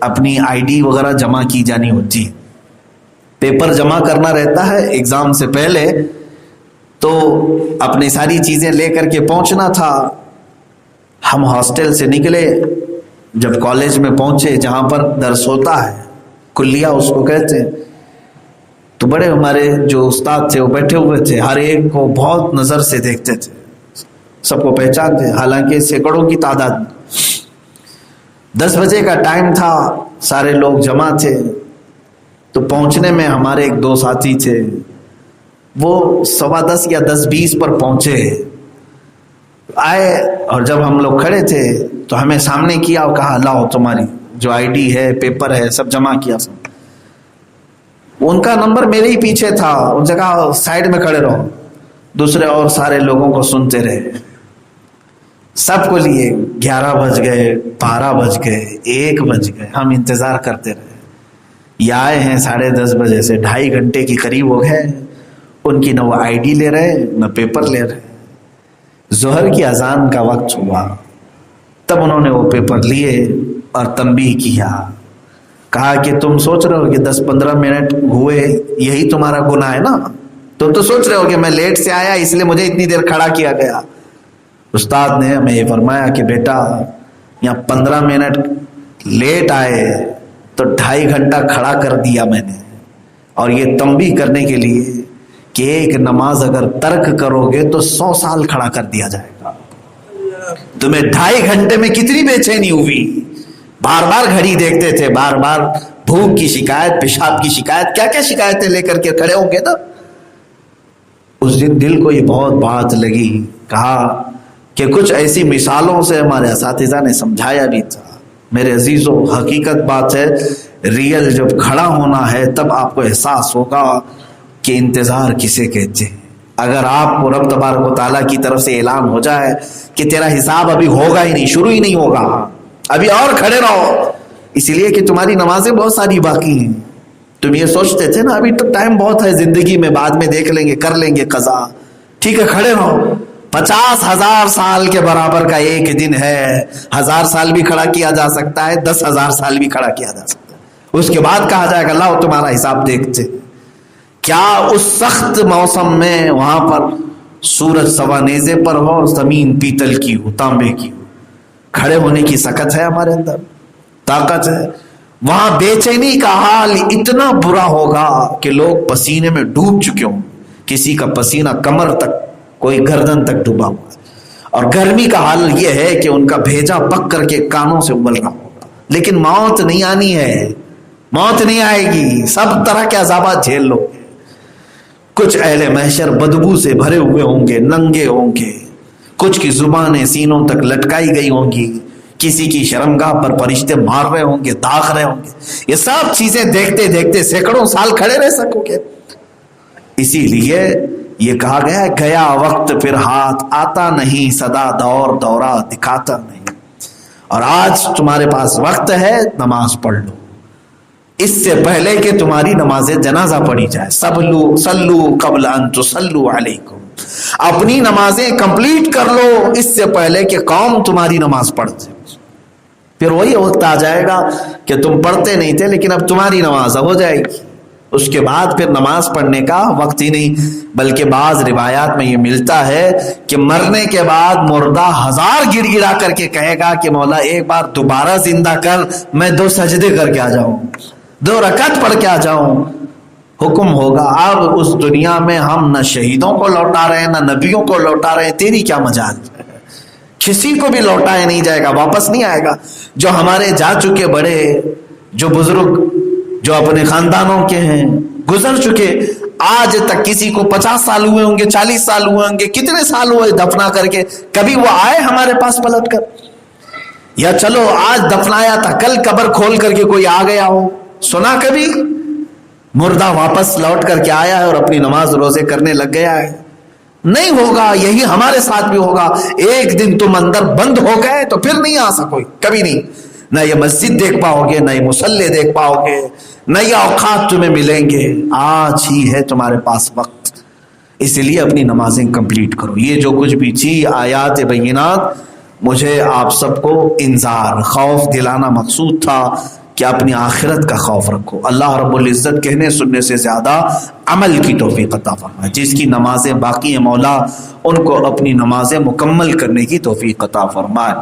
اپنی آئی ڈی وغیرہ جمع کی جانی ہوتی، پیپر جمع کرنا رہتا ہے ایگزام سے پہلے، تو اپنی ساری چیزیں لے کر کے پہنچنا تھا۔ ہم ہاسٹل سے نکلے، جب کالج میں پہنچے جہاں پر درس ہوتا ہے، کلیہ اس کو کہتے ہیں، تو بڑے ہمارے جو استاد تھے وہ بیٹھے ہوئے تھے، ہر ایک کو بہت نظر سے دیکھتے تھے، سب کو پہچانتے، حالانکہ سینکڑوں کی تعداد۔ 10 بجے کا ٹائم تھا، سارے لوگ جمع تھے، تو پہنچنے میں ہمارے ایک دو ساتھی تھے، وہ 10:15 یا 10:20 پر پہنچے، آئے، اور جب ہم لوگ کھڑے تھے تو ہمیں سامنے کیا اور کہا لاؤ تمہاری جو آئی ڈی ہے، پیپر ہے، سب جمع کیا۔ سب ان کا نمبر میرے ہی پیچھے تھا، ان سے کہا سائڈ میں کھڑے رہو، دوسرے اور سارے لوگوں کو سنتے رہے، سب کو لیے 11 بج گئے، 12 بج گئے، 1 بج گئے، ہم انتظار کرتے رہے۔ یہ آئے ہیں 10:30 بجے سے، 2.5 گھنٹے کی قریب ہو گئے، ان کی نہ وہ آئی ڈی لے رہے نہ پیپر لے رہے۔ ظہر کی اذان کا وقت ہوا، تب انہوں نے وہ پیپر لیے اور تنبیہ کیا، کہا کہ تم سوچ رہے ہو کہ 10-15 منٹ ہوئے یہی تمہارا گناہ ہے نا، تم تو سوچ رہے ہو کہ میں لیٹ سے آیا اس لیے مجھے اتنی دیر کھڑا کیا گیا۔ استاد نے ہمیں یہ فرمایا کہ بیٹا یہاں 15 منٹ لیٹ آئے تو 2.5 گھنٹہ کھڑا کر دیا میں نے، اور یہ تنبیہ کرنے کے لیے کہ ایک نماز اگر ترک کرو گے تو 100 سال کھڑا کر دیا جائے گا۔ تمہیں 2.5 گھنٹے میں کتنی بے چینی ہوئی، بار بار گھڑی دیکھتے تھے، بار بار بھوک کی شکایت، پیشاب کی شکایت، کیا کیا شکایتیں لے کر کے کھڑے ہوں گے نا۔ اس دن دل کو یہ بہت بات لگی. کہا کہ کچھ ایسی مثالوں سے ہمارے اساتذہ نے سمجھایا بھی تھا. میرے عزیزو، حقیقت بات ہے، ریئل جب کھڑا ہونا ہے تب آپ کو احساس ہوگا کہ انتظار کسے کہتے ہیں. اگر آپ کو رب تبارک و تعالیٰ کی طرف سے اعلان ہو جائے کہ تیرا حساب ابھی ہوگا ہی نہیں، شروع ہی نہیں ہوگا، ابھی اور کھڑے رہو، اس لیے کہ تمہاری نمازیں بہت ساری باقی ہیں. تم یہ سوچتے تھے نا ابھی تو ٹائم بہت ہے زندگی میں، بعد میں دیکھ لیں گے، کر لیں گے قضا. ٹھیک ہے، کھڑے رہو. 50,000 سال کے برابر کا ایک دن ہے. 1000 سال بھی کھڑا کیا جا سکتا ہے، 10,000 سال بھی کھڑا کیا جا سکتا ہے. اس کے بعد کہا جائے گا اللہ تمہارا حساب دیکھتے. کیا اس سخت موسم میں وہاں پر سورج سوا نیزے پر ہو، زمین پیتل کی ہو، تانبے کی ہو، کھڑے ہونے کی سکت ہے ہمارے اندر، طاقت ہے؟ وہاں بے چینی کا حال اتنا برا ہوگا کہ لوگ پسینے میں ڈوب چکے ہوں. کسی کا پسینہ کمر تک، کوئی گردن تک ڈوبا ہوا ہے. اور گرمی کا حال یہ ہے کہ ان کا بھیجا پک کر کے کانوں سے ابل رہا ہوگا. لیکن موت نہیں آنی ہے، موت نہیں آئے گی. سب طرح کے عذابات جھیل لو. کچھ اہل محشر بدبو سے بھرے ہوئے ہوں گے، ننگے ہوں گے، کچھ کی زبانیں سینوں تک لٹکائی گئی ہوں گی، کسی کی شرمگاہ پر فرشتے مار رہے ہوں گے، داغ رہے ہوں گے. یہ سب چیزیں دیکھتے دیکھتے سینکڑوں سال کھڑے رہ سکو گے. اسی لیے یہ کہا گیا ہے گیا وقت پھر ہاتھ آتا نہیں، صدا دور دورہ دکھاتا نہیں. اور آج تمہارے پاس وقت ہے، نماز پڑھ لو اس سے پہلے کہ تمہاری نماز جنازہ پڑھی جائے. صلو قبل ان تصلوا علیکم، اپنی نمازیں کمپلیٹ کر لو اس سے پہلے کہ قوم تمہاری نماز پڑھتے. پھر وہی وقت آ جائے گا کہ تم پڑھتے نہیں تھے لیکن اب تمہاری نماز ہو جائے گی. اس کے بعد پھر نماز پڑھنے کا وقت ہی نہیں. بلکہ بعض روایات میں یہ ملتا ہے کہ مرنے کے بعد مردہ 1000 گڑ گڑا کر کے کہے گا کہ مولا ایک بار دوبارہ زندہ کر، میں 2 سجدے کر کے آ جاؤں، 2 رکعت پڑھ کے آ جاؤں. حکم ہوگا. اب اس دنیا میں ہم نہ شہیدوں کو لوٹا رہے ہیں، نہ نبیوں کو لوٹا رہے ہیں. تیری کیا مجال؟ کسی کو بھی لوٹایا نہیں جائے گا، واپس نہیں آئے گا. جو ہمارے جا چکے بڑے، جو بزرگ، جو اپنے خاندانوں کے ہیں، گزر چکے، آج تک کسی کو 50 سال ہوئے ہوں گے، 40 سال ہوئے ہوں گے، کتنے سال ہوئے دفنا کر کے، کبھی وہ آئے ہمارے پاس پلٹ کر؟ یا چلو آج دفنایا تھا، کل قبر کھول کر کے کوئی آ گیا ہو؟ سنا کبھی مردہ واپس لوٹ کر کے آیا ہے اور اپنی نماز روزے کرنے لگ گیا ہے؟ نہیں ہوگا. یہی ہمارے ساتھ بھی ہوگا. ایک دن تم اندر بند ہو گئے تو پھر نہیں آ سکو گے، کبھی نہیں. نہ یہ مسجد دیکھ پاؤ گے، نہ یہ مصلے دیکھ پاؤ گے، نہ یہ اوقات تمہیں ملیں گے. آج ہی ہے تمہارے پاس وقت، اس لیے اپنی نمازیں کمپلیٹ کرو. یہ جو کچھ بھی تھی آیات بینات، مجھے آپ سب کو انذار، خوف دلانا مقصود تھا کہ اپنی آخرت کا خوف رکھو. اللہ رب العزت کہنے سننے سے زیادہ عمل کی توفیق عطا فرمائے. جس کی نمازیں باقی ہیں مولا ان کو اپنی نمازیں مکمل کرنے کی توفیق عطا فرمائے.